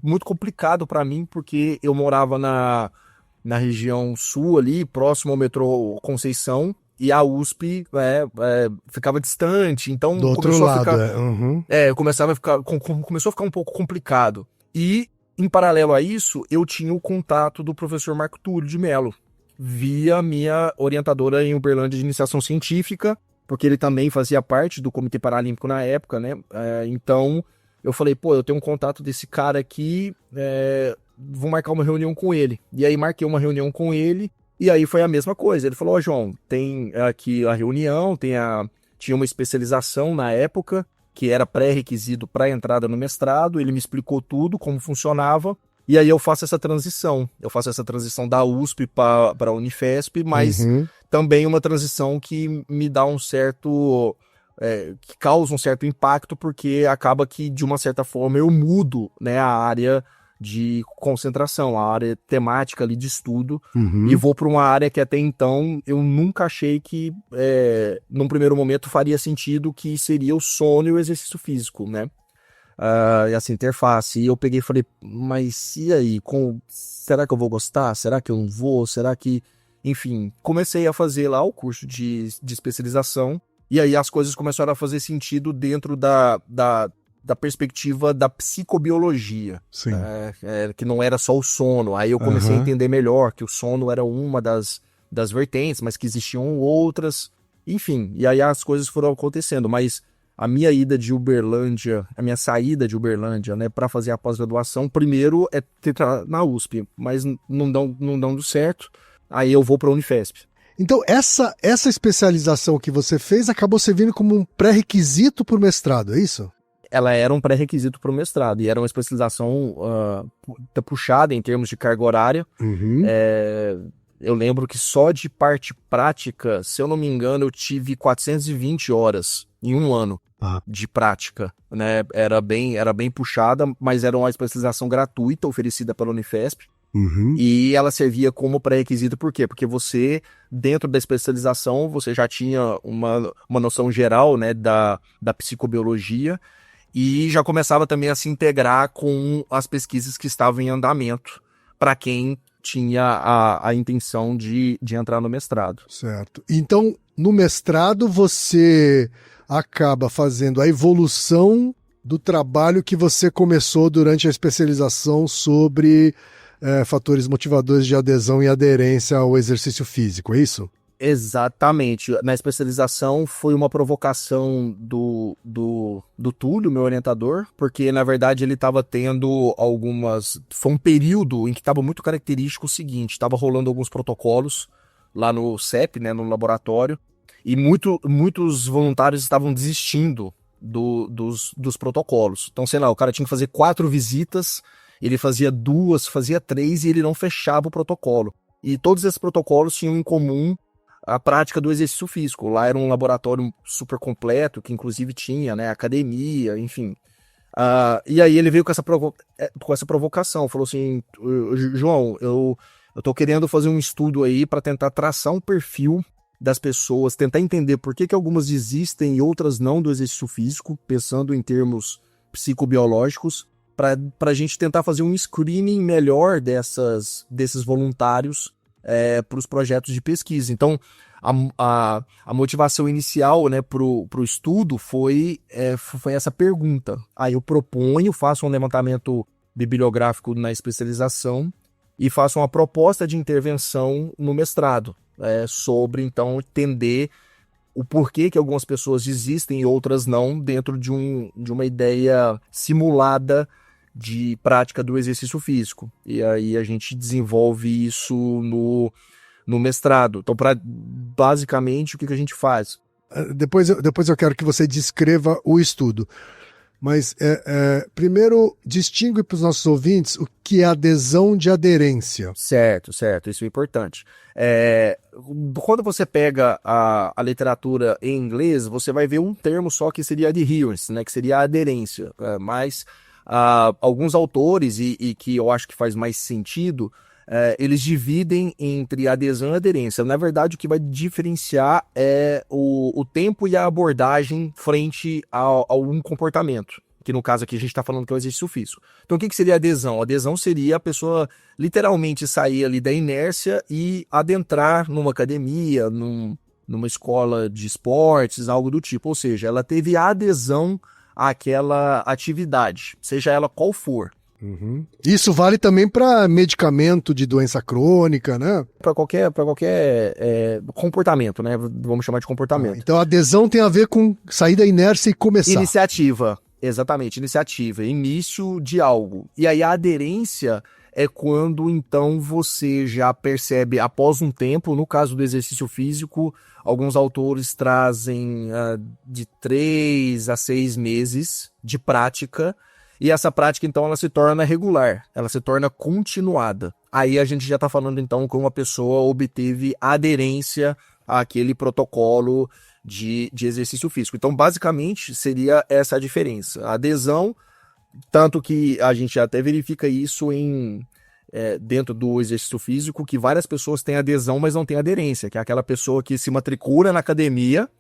muito complicado para mim, porque eu morava na região sul ali, próximo ao metrô Conceição, e a USP ficava distante, então Do outro começou a lado, ficar... Uhum. começou a ficar um pouco complicado. E, em paralelo a isso, eu tinha o contato do professor Marco Túlio de Mello, via minha orientadora em Uberlândia de iniciação científica, porque ele também fazia parte do Comitê Paralímpico na época, né? Então, eu falei, pô, eu tenho um contato desse cara aqui, vou marcar uma reunião com ele. E aí marquei uma reunião com ele, e aí foi a mesma coisa. Ele falou, João, tem aqui a reunião, tinha uma especialização na época, que era pré-requisito para a entrada no mestrado, ele me explicou tudo, como funcionava, e aí eu faço essa transição. Eu faço essa transição da USP para a Unifesp, mas também uma transição que me dá um certo... que causa um certo impacto, porque acaba que, de uma certa forma, eu mudo, né, a área de concentração, a área temática ali de estudo, e vou para uma área que até então eu nunca achei que, num primeiro momento, faria sentido, que seria o sono e o exercício físico, né? Essa interface. E eu peguei e falei, mas e aí? Será que eu vou gostar? Será que eu não vou? Será que... Enfim, comecei a fazer lá o curso de especialização, e aí as coisas começaram a fazer sentido dentro da perspectiva da psicobiologia. Sim. Que não era só o sono. Aí eu comecei a entender melhor que o sono era uma das vertentes, mas que existiam outras. Enfim, e aí as coisas foram acontecendo, mas... A minha saída de Uberlândia, né, para fazer a pós-graduação, primeiro é tentar na USP, mas não dando certo, aí eu vou para a Unifesp. Então, essa especialização que você fez acabou servindo como um pré-requisito para o mestrado, é isso? Ela era um pré-requisito para o mestrado, e era uma especialização puxada em termos de carga horária. Eu lembro que só de parte prática, se eu não me engano, eu tive 420 horas em um ano de prática, né? Era bem puxada, mas era uma especialização gratuita oferecida pela Unifesp. E ela servia como pré-requisito, por quê? Porque você, dentro da especialização, você já tinha uma noção geral, né, da psicobiologia, e já começava também a se integrar com as pesquisas que estavam em andamento, para quem tinha a intenção de entrar no mestrado. Certo. Então, no mestrado, você acaba fazendo a evolução do trabalho que você começou durante a especialização sobre fatores motivadores de adesão e aderência ao exercício físico, é isso? Exatamente. Na especialização foi uma provocação do Túlio, meu orientador, porque na verdade ele estava tendo foi um período em que estava muito característico o seguinte, estava rolando alguns protocolos lá no CEP, né, no laboratório, e muitos voluntários estavam desistindo dos protocolos. Então, sei lá, o cara tinha que fazer 4 visitas, ele fazia 2, fazia 3 e ele não fechava o protocolo. E todos esses protocolos tinham em comum a prática do exercício físico. Lá era um laboratório super completo, que inclusive tinha, né, academia, enfim. E aí ele veio com essa provocação, falou assim, João, eu tô querendo fazer um estudo aí para tentar traçar um perfil das pessoas, tentar entender por que algumas desistem e outras não do exercício físico, pensando em termos psicobiológicos, para a gente tentar fazer um screening melhor desses voluntários para os projetos de pesquisa. Então, a motivação inicial, né, para o estudo foi essa pergunta. Aí eu proponho, faço um levantamento bibliográfico na especialização e faço uma proposta de intervenção no mestrado, sobre, então, entender o porquê que algumas pessoas desistem e outras não, dentro de uma ideia simulada de prática do exercício físico. E aí a gente desenvolve isso no mestrado. Então, basicamente, o que a gente faz? Depois eu quero que você descreva o estudo. Mas, primeiro, distingue para os nossos ouvintes o que é adesão de aderência. Certo, isso é importante. Quando você pega a literatura em inglês, você vai ver um termo só que seria adherence, né, que seria a aderência. Mas alguns autores, e que eu acho que faz mais sentido, eles dividem entre adesão e aderência. Na verdade, o que vai diferenciar é o tempo e a abordagem frente a um comportamento, que no caso aqui a gente está falando que é o exercício físico. Então, o que seria adesão? Adesão seria a pessoa literalmente sair ali da inércia e adentrar numa academia, numa escola de esportes, algo do tipo. Ou seja, ela teve adesão àquela atividade, seja ela qual for. Uhum. Isso vale também para medicamento de doença crônica, né? Para qualquer comportamento, né? Vamos chamar de comportamento. Então a adesão tem a ver com sair da inércia e começar. Iniciativa, exatamente, iniciativa, início de algo. E aí a aderência é quando então você já percebe após um tempo, no caso do exercício físico, alguns autores trazem de 3 a 6 meses de prática. E essa prática, então, ela se torna regular, ela se torna continuada. Aí a gente já está falando, então, como a pessoa obteve aderência àquele protocolo de exercício físico. Então, basicamente, seria essa a diferença. A adesão, tanto que a gente até verifica isso dentro do exercício físico, que várias pessoas têm adesão, mas não têm aderência, que é aquela pessoa que se matricula na academia,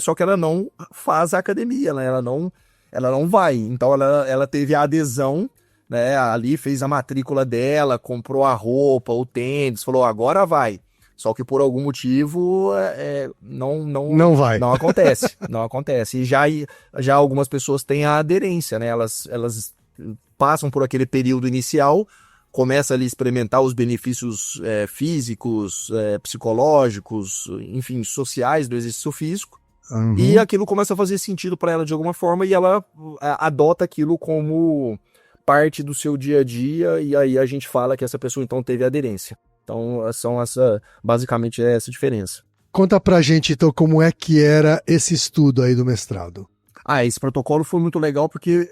só que ela não faz a academia, né? Ela não vai. Então ela teve a adesão, né? Ali fez a matrícula dela, comprou a roupa, o tênis, falou, agora vai. Só que por algum motivo não vai. Não acontece. Não acontece. E já algumas pessoas têm a aderência, né? Elas passam por aquele período inicial, começam ali a experimentar os benefícios físicos, psicológicos, enfim, sociais do exercício físico. Uhum. E aquilo começa a fazer sentido para ela de alguma forma e ela adota aquilo como parte do seu dia a dia e aí a gente fala que essa pessoa então teve aderência. Então basicamente é essa diferença. Conta pra gente então como é que era esse estudo aí do mestrado. Esse protocolo foi muito legal porque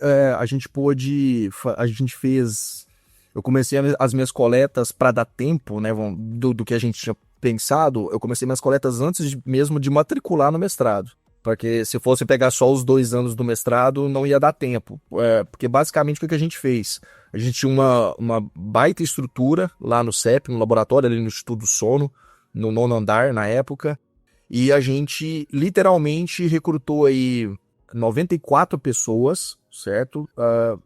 eu comecei as minhas coletas para dar tempo, né, do que a gente tinha pensado, eu comecei minhas coletas antes mesmo de matricular no mestrado. Porque se fosse pegar só os 2 anos do mestrado, não ia dar tempo. Porque basicamente o que a gente fez? A gente tinha uma baita estrutura lá no CEP, no laboratório, ali no Instituto do Sono, no 9º andar na época. E a gente literalmente recrutou aí 94 pessoas, certo?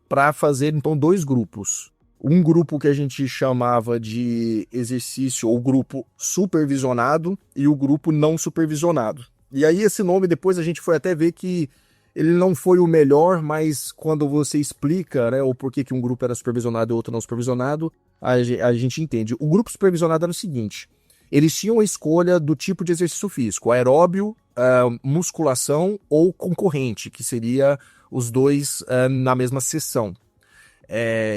Para fazer então 2 grupos. Um grupo que a gente chamava de exercício, ou grupo supervisionado, e o grupo não supervisionado. E aí esse nome depois a gente foi até ver que ele não foi o melhor, mas quando você explica, né, o porquê que um grupo era supervisionado e outro não supervisionado, a gente entende. O grupo supervisionado era o seguinte, eles tinham a escolha do tipo de exercício físico, aeróbio, musculação ou concorrente, que seria os 2 na mesma sessão.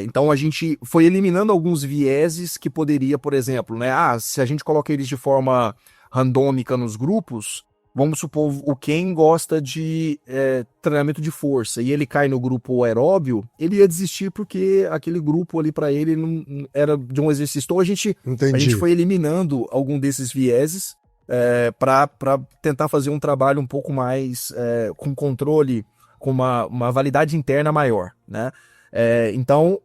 Então a gente foi eliminando alguns vieses que poderia, por exemplo, né? Se a gente coloca eles de forma randômica nos grupos, vamos supor, o Ken gosta de treinamento de força e ele cai no grupo aeróbio, ele ia desistir porque aquele grupo ali para ele não era de um exercício. Então a gente foi eliminando algum desses vieses para tentar fazer um trabalho um pouco mais com controle, com uma validade interna maior, né? Então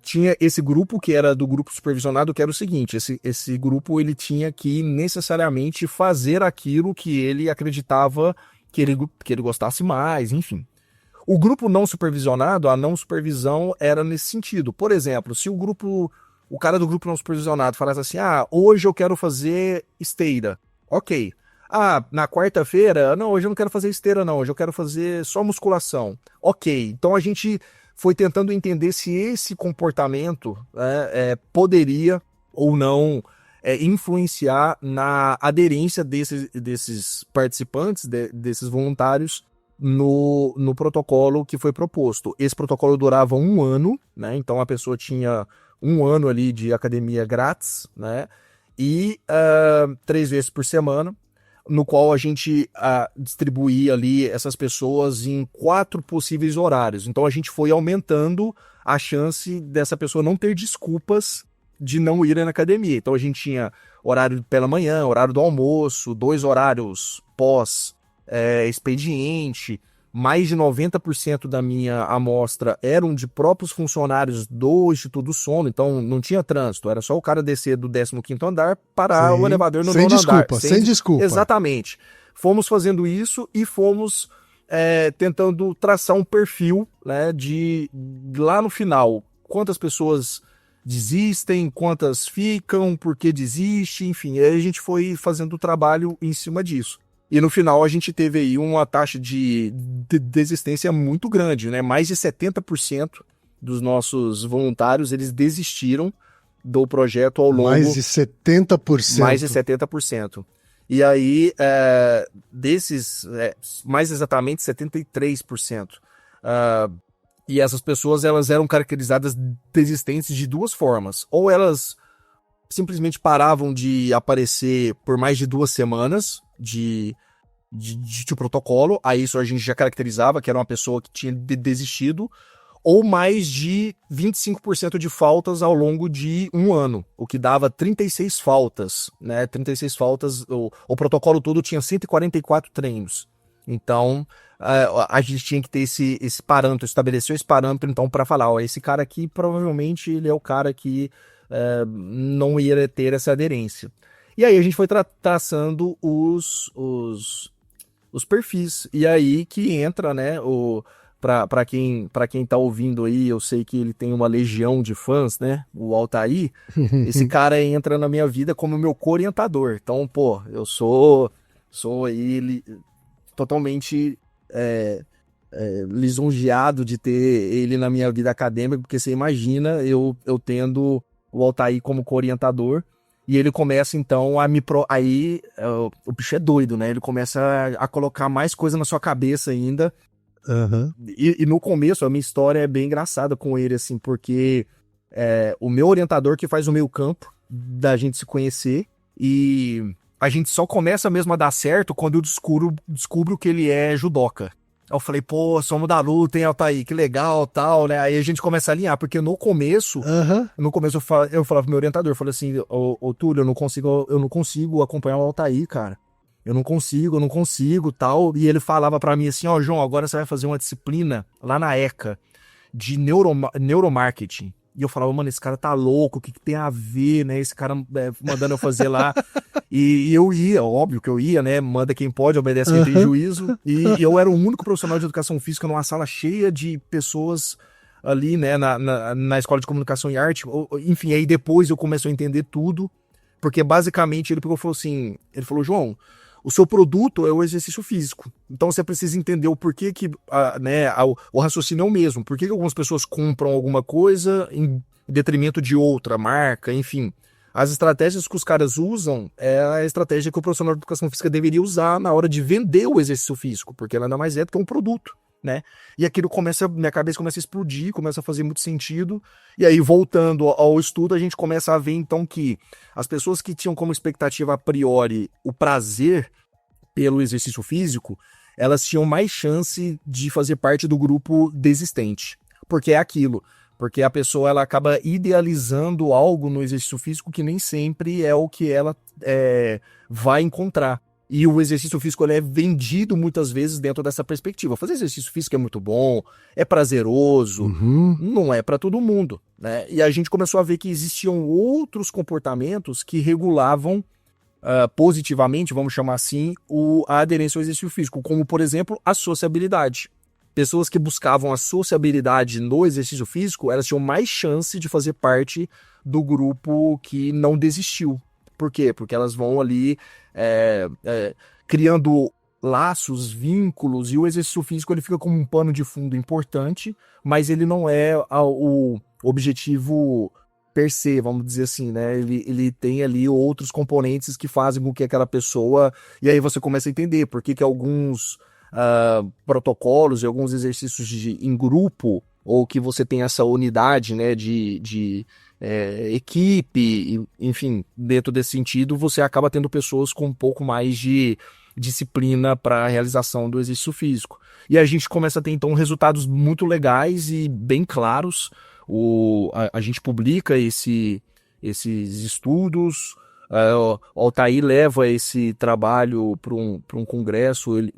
tinha esse grupo que era do grupo supervisionado, que era o seguinte, esse grupo ele tinha que necessariamente fazer aquilo que ele acreditava que ele gostasse mais, enfim. O grupo não supervisionado, a não supervisão era nesse sentido. Por exemplo, se o cara do grupo não supervisionado falasse assim, hoje eu quero fazer esteira. Ok. Na quarta-feira, não, hoje eu não quero fazer esteira não, hoje eu quero fazer só musculação. Ok. Então a gente foi tentando entender se esse comportamento poderia ou não influenciar na aderência desses participantes, desses voluntários, no protocolo que foi proposto. Esse protocolo durava 1 ano, né? Então a pessoa tinha 1 ano ali de academia grátis, né? E 3 vezes por semana, no qual a gente distribuía ali essas pessoas em 4 possíveis horários. Então a gente foi aumentando a chance dessa pessoa não ter desculpas de não ir na academia. Então a gente tinha horário pela manhã, horário do almoço, 2 horários pós expediente. Mais de 90% da minha amostra eram de próprios funcionários do Instituto do Sono, então não tinha trânsito, era só o cara descer do 15º andar, parar o elevador no 9º andar. Sem desculpa. Exatamente. Fomos fazendo isso e fomos tentando traçar um perfil, né, de lá no final, quantas pessoas desistem, quantas ficam, por que desiste, enfim, aí a gente foi fazendo o trabalho em cima disso. E no final a gente teve aí uma taxa de desistência muito grande, né? Mais de 70% dos nossos voluntários, eles desistiram do projeto ao longo... Mais de 70%? Mais de 70%. E aí, desses, mais exatamente 73%. E essas pessoas, elas eram caracterizadas desistentes de 2 formas. Ou elas simplesmente paravam de aparecer por mais de 2 semanas de protocolo, aí isso a gente já caracterizava que era uma pessoa que tinha desistido, ou mais de 25% de faltas ao longo de 1 ano, o que dava 36 faltas, né? 36 faltas, o protocolo todo tinha 144 treinos. Então, a gente tinha que ter esse parâmetro, estabeleceu esse parâmetro, então, para falar, esse cara aqui, provavelmente, ele é o cara que não ia ter essa aderência. E aí a gente foi traçando os perfis. E aí que entra, né, para quem tá ouvindo aí, eu sei que ele tem uma legião de fãs, né, o Altair. Esse cara entra na minha vida como meu co-orientador. Então, pô, eu sou aí totalmente lisonjeado de ter ele na minha vida acadêmica, porque você imagina eu tendo o Altair como co-orientador. E ele começa, então, aí o bicho é doido, né? Ele começa a colocar mais coisa na sua cabeça ainda. Uhum. E no começo, a minha história é bem engraçada com ele, assim, porque o meu orientador que faz o meio campo da gente se conhecer, e a gente só começa mesmo a dar certo quando eu descubro que ele é judoca. Eu falei, pô, somos da luta, hein, Altair, que legal, tal, né? Aí a gente começa a alinhar, porque no começo eu falava pro meu orientador, eu falei assim, ô Túlio, eu não consigo acompanhar o Altair, cara. Eu não consigo, tal. E ele falava pra mim assim, João, agora você vai fazer uma disciplina lá na ECA de neuromarketing. E eu falava, mano, esse cara tá louco, o que tem a ver, né? Esse cara mandando eu fazer lá. E eu ia, óbvio que eu ia, né? Manda quem pode, obedece quem tem juízo. E eu era o único profissional de educação física numa sala cheia de pessoas ali, né? Na escola de comunicação e arte. Enfim, aí depois eu começo a entender tudo. Porque basicamente ele pegou e falou assim, João, o seu produto é o exercício físico. Então você precisa entender o porquê que, o raciocínio é o mesmo. Por que algumas pessoas compram alguma coisa em detrimento de outra marca, enfim. As estratégias que os caras usam é a estratégia que o profissional de educação física deveria usar na hora de vender o exercício físico, porque nada mais é do que um produto, né? E aquilo minha cabeça começa a explodir, começa a fazer muito sentido. E aí, voltando ao estudo, a gente começa a ver, então, que as pessoas que tinham como expectativa a priori o prazer pelo exercício físico, elas tinham mais chance de fazer parte do grupo desistente. Porque é aquilo. Porque a pessoa ela acaba idealizando algo no exercício físico que nem sempre é o que ela vai encontrar. E o exercício físico ele é vendido muitas vezes dentro dessa perspectiva. Fazer exercício físico é muito bom, é prazeroso, não é para todo mundo. né? E a gente começou a ver que existiam outros comportamentos que regulavam positivamente, vamos chamar assim, a aderência ao exercício físico, como, por exemplo, a sociabilidade. Pessoas que buscavam a sociabilidade no exercício físico, elas tinham mais chance de fazer parte do grupo que não desistiu. Por quê? Porque elas vão ali criando laços, vínculos, e o exercício físico ele fica como um pano de fundo importante, mas ele não é o objetivo per se, vamos dizer assim, né? Ele tem ali outros componentes que fazem com que aquela pessoa... E aí você começa a entender por que alguns protocolos e alguns exercícios em grupo, ou que você tem essa unidade, né, de equipe, enfim, dentro desse sentido, você acaba tendo pessoas com um pouco mais de disciplina para a realização do exercício físico. E a gente começa a ter, então, resultados muito legais e bem claros. A gente publica esses estudos, o Altair leva esse trabalho para um congresso, ele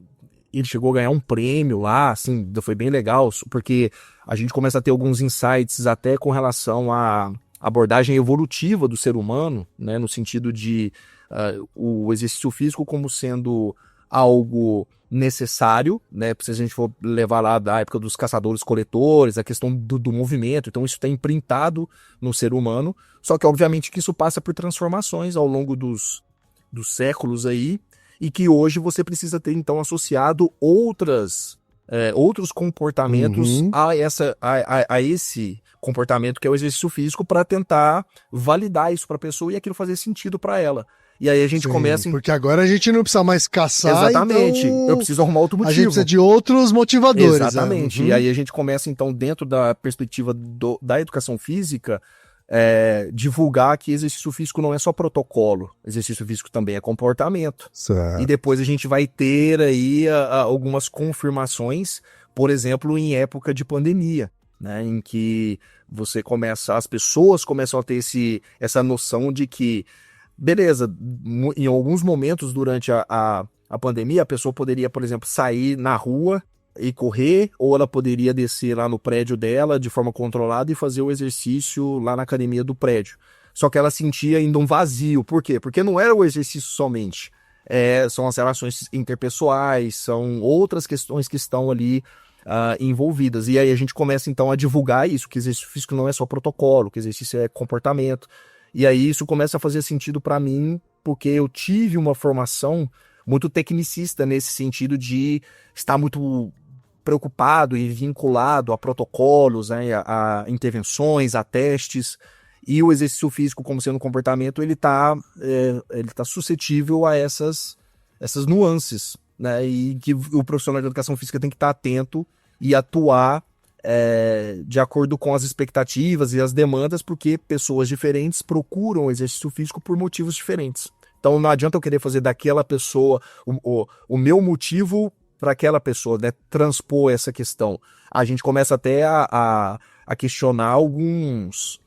chegou a ganhar um prêmio lá, assim, foi bem legal, porque a gente começa a ter alguns insights até com relação à abordagem evolutiva do ser humano, né, no sentido de o exercício físico como sendo algo necessário, né? Se a gente for levar lá da época dos caçadores-coletores, a questão do movimento, então isso está imprintado no ser humano, só que obviamente que isso passa por transformações ao longo dos séculos aí, e que hoje você precisa ter então associado outros comportamentos a esse comportamento que é o exercício físico para tentar validar isso para a pessoa e aquilo fazer sentido para ela. E aí a gente começa... Porque agora a gente não precisa mais caçar, exatamente. Então eu preciso arrumar outro motivo. A gente precisa de outros motivadores. Exatamente. E aí a gente começa, então, dentro da perspectiva da educação física, divulgar que exercício físico não é só protocolo. Exercício físico também é comportamento. Certo. E depois a gente vai ter aí algumas confirmações, por exemplo, em época de pandemia, né, em que as pessoas começam a ter essa noção de que, beleza, em alguns momentos durante a pandemia, a pessoa poderia, por exemplo, sair na rua e correr, ou ela poderia descer lá no prédio dela de forma controlada e fazer o exercício lá na academia do prédio. Só que ela sentia ainda um vazio. Por quê? Porque não era o exercício somente. São as relações interpessoais, são outras questões que estão ali envolvidas. E aí a gente começa então a divulgar isso, que exercício físico não é só protocolo, que exercício é comportamento. E aí isso começa a fazer sentido para mim, porque eu tive uma formação muito tecnicista nesse sentido de estar muito preocupado e vinculado a protocolos, né, a intervenções, a testes. E o exercício físico, como sendo comportamento, ele tá suscetível a essas nuances, né? E que o profissional de educação física tem que estar atento e atuar de acordo com as expectativas e as demandas, porque pessoas diferentes procuram o exercício físico por motivos diferentes. Então não adianta eu querer fazer daquela pessoa o meu motivo para aquela pessoa, né? Transpor essa questão. A gente começa até a questionar algumas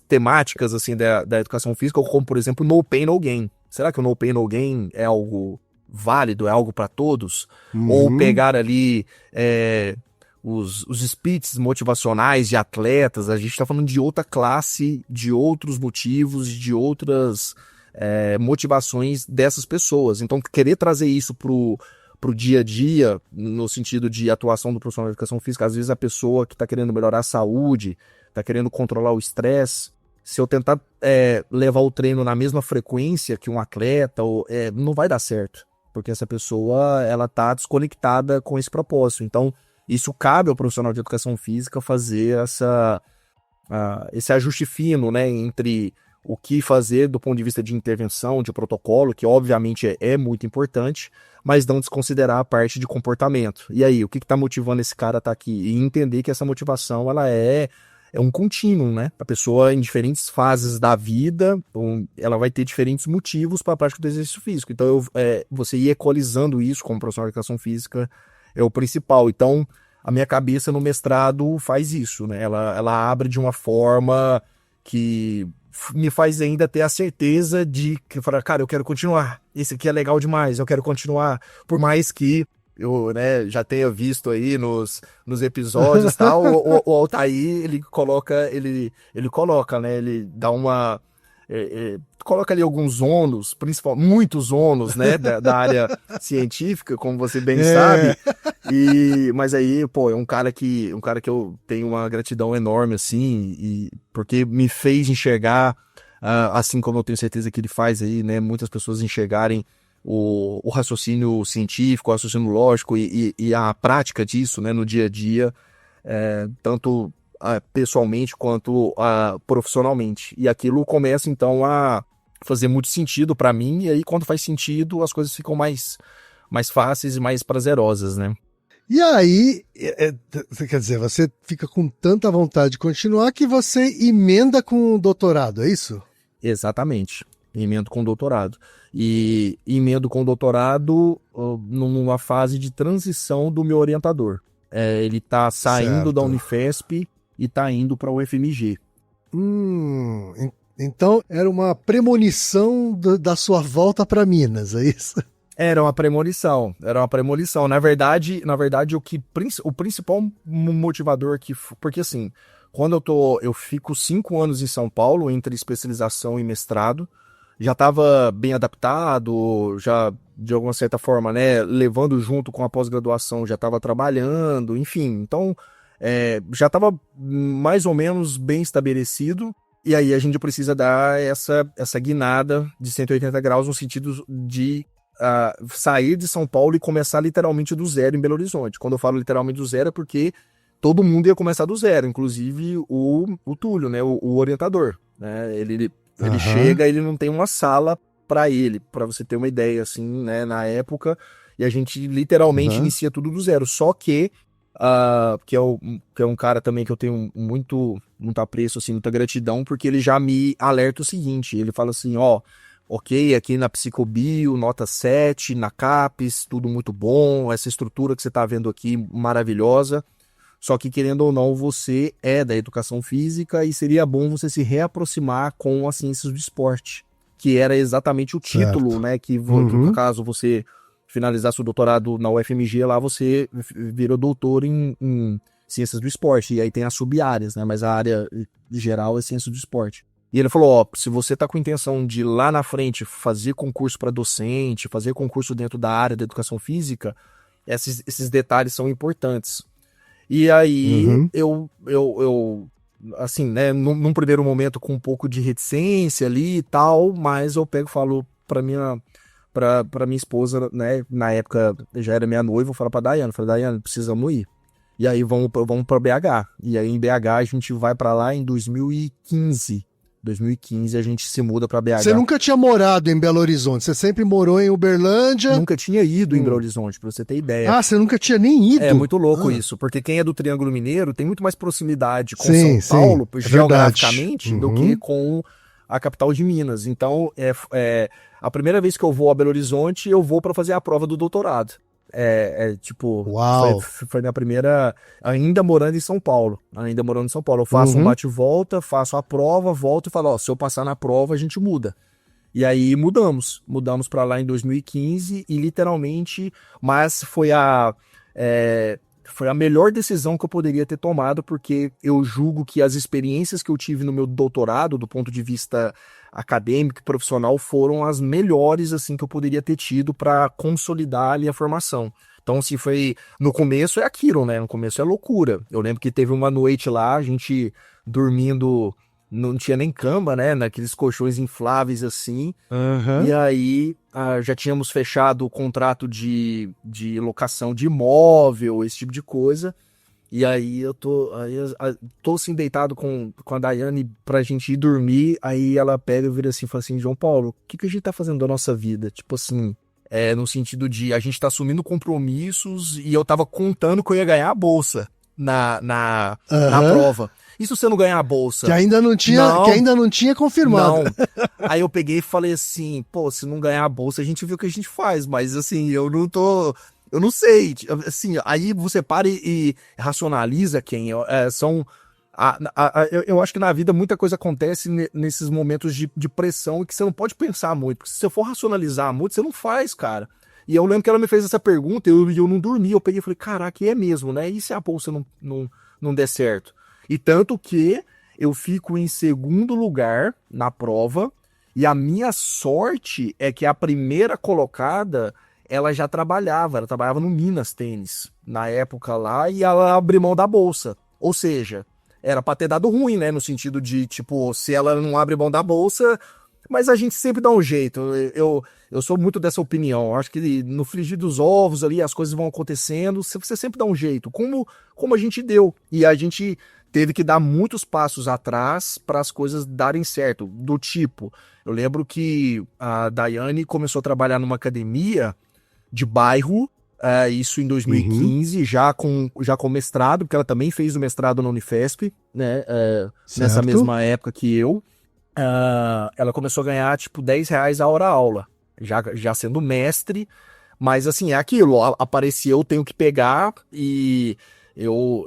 temáticas assim da educação física, como por exemplo no pain no gain. Será que o no pain no gain é algo válido, é algo para todos? Ou pegar ali os speeches motivacionais de atletas, a gente está falando de outra classe, de outros motivos, de outras motivações dessas pessoas. Então, querer trazer isso pro dia a dia, no sentido de atuação do profissional de educação física, às vezes a pessoa que está querendo melhorar a saúde, está querendo controlar o estresse, se eu tentar levar o treino na mesma frequência que um atleta, não vai dar certo, porque essa pessoa ela está desconectada com esse propósito. Então, isso cabe ao profissional de educação física fazer esse ajuste fino, né, entre o que fazer do ponto de vista de intervenção, de protocolo, que obviamente é muito importante, mas não desconsiderar a parte de comportamento. E aí, o que está motivando esse cara a estar aqui? E entender que essa motivação ela é um contínuo, né? A pessoa, em diferentes fases da vida, ela vai ter diferentes motivos para a prática do exercício físico. Então, você ir equalizando isso como profissional de educação física é o principal. Então, a minha cabeça no mestrado faz isso, né? Ela abre de uma forma que me faz ainda ter a certeza de que, cara, eu quero continuar. Esse aqui é legal demais, eu quero continuar. Por mais que né, já tenha visto aí nos episódios e tal, o Altair, ele coloca, né, ele dá uma... coloca ali alguns ônus, muitos ônus, né, da área científica, como você bem sabe, mas aí, pô, é um cara que eu tenho uma gratidão enorme, assim, porque me fez enxergar, assim como eu tenho certeza que ele faz aí, né, muitas pessoas enxergarem o raciocínio científico, o raciocínio lógico e a prática disso, né, no dia a dia, tanto pessoalmente quanto profissionalmente. E aquilo começa, então, a fazer muito sentido para mim, e aí quando faz sentido, as coisas ficam mais fáceis e mais prazerosas, né? E aí, quer dizer, você fica com tanta vontade de continuar que você emenda com o doutorado, é isso? Exatamente. Emendo com doutorado. E emendo com doutorado numa fase de transição do meu orientador. Ele está saindo da Unifesp e está indo para o UFMG. Então era uma premonição da sua volta para Minas, é isso? Era uma premonição. Na verdade, o principal motivador porque assim, quando eu fico 5 anos em São Paulo, entre especialização e mestrado, já estava bem adaptado, já de alguma certa forma, né, levando junto com a pós-graduação, já estava trabalhando, enfim, então já estava mais ou menos bem estabelecido, e aí a gente precisa dar essa guinada de 180 graus no sentido de sair de São Paulo e começar literalmente do zero em Belo Horizonte. Quando eu falo literalmente do zero é porque todo mundo ia começar do zero, inclusive o Túlio, né, o orientador, né, ele chega, ele não tem uma sala para ele, para você ter uma ideia, assim, né, na época, e a gente literalmente inicia tudo do zero, só que é um cara também que eu tenho muito apreço, assim, muita gratidão, porque ele já me alerta o seguinte, ele fala assim, ok, aqui na Psicobio, nota 7, na CAPES, tudo muito bom, essa estrutura que você tá vendo aqui, maravilhosa, só que, querendo ou não, você é da educação física e seria bom você se reaproximar com as ciências do esporte, que era exatamente o título, né? Que caso você finalizasse o doutorado na UFMG, lá você virou doutor em ciências do esporte. E aí tem as sub-áreas, né? Mas a área geral é ciência do esporte. E ele falou, se você tá com intenção de lá na frente fazer concurso para docente, fazer concurso dentro da área da educação física, esses detalhes são importantes. E aí, eu assim, né, num primeiro momento com um pouco de reticência ali e tal, mas eu pego e falo pra minha esposa, né, na época já era minha noiva, eu falo pra Daiane, precisamos ir. E aí vamos pra BH. E aí em BH a gente vai pra lá em 2015. 2015 a gente se muda pra BH. Você nunca tinha morado em Belo Horizonte, você sempre morou em Uberlândia? Nunca tinha ido em Belo Horizonte, pra você ter ideia. Você nunca tinha nem ido? É muito louco isso, porque quem é do Triângulo Mineiro tem muito mais proximidade com São Paulo, geograficamente, do que com a capital de Minas. Então, a primeira vez que eu vou a Belo Horizonte, eu vou para fazer a prova do doutorado. Foi minha primeira, ainda morando em São Paulo. Eu faço um bate-volta, faço a prova, volto e falo, se eu passar na prova, a gente muda. E aí mudamos para lá em 2015 e literalmente, mas foi a melhor decisão que eu poderia ter tomado, porque eu julgo que as experiências que eu tive no meu doutorado, do ponto de vista acadêmico e profissional, foram as melhores assim que eu poderia ter tido para consolidar ali a formação. Então, se foi no começo é aquilo, né? No começo é loucura. Eu lembro que teve uma noite lá, a gente dormindo, não tinha nem cama, né? Naqueles colchões infláveis assim. E aí já tínhamos fechado o contrato de locação de imóvel, esse tipo de coisa. E aí eu tô assim deitado com a Daiane pra gente ir dormir. Aí ela pega e vira assim e fala assim, João Paulo, o que a gente tá fazendo da nossa vida? Tipo assim, no sentido de a gente tá assumindo compromissos e eu tava contando que eu ia ganhar a bolsa na prova. E se você não ganhar a bolsa? Que ainda não tinha confirmado. Não. Aí eu peguei e falei assim, se não ganhar a bolsa, a gente vê o que a gente faz. Mas assim, eu não sei. Assim, aí você para e racionaliza quem são. Eu acho que na vida muita coisa acontece nesses momentos de pressão e que você não pode pensar muito. Porque se você for racionalizar muito, você não faz, cara. E eu lembro que ela me fez essa pergunta e eu não dormi. Eu peguei e falei, caraca, é mesmo, né? E se a bolsa não der certo? E tanto que eu fico em segundo lugar na prova e a minha sorte é que a primeira colocada, ela trabalhava no Minas Tênis, na época lá, e ela abriu mão da bolsa. Ou seja, era pra ter dado ruim, né? No sentido de, tipo, se ela não abre mão da bolsa, mas a gente sempre dá um jeito. Eu sou muito dessa opinião. Eu acho que no frigir dos ovos ali, as coisas vão acontecendo, você sempre dá um jeito, como a gente deu. E a gente teve que dar muitos passos atrás para as coisas darem certo. Do tipo, eu lembro que a Daiane começou a trabalhar numa academia de bairro, isso em 2015, já com mestrado, porque ela também fez o mestrado na Unifesp, né, nessa mesma época que eu. Ela começou a ganhar, tipo, R$10 a hora aula, já sendo mestre, mas, assim, é aquilo, aparecia, eu tenho que pegar, e eu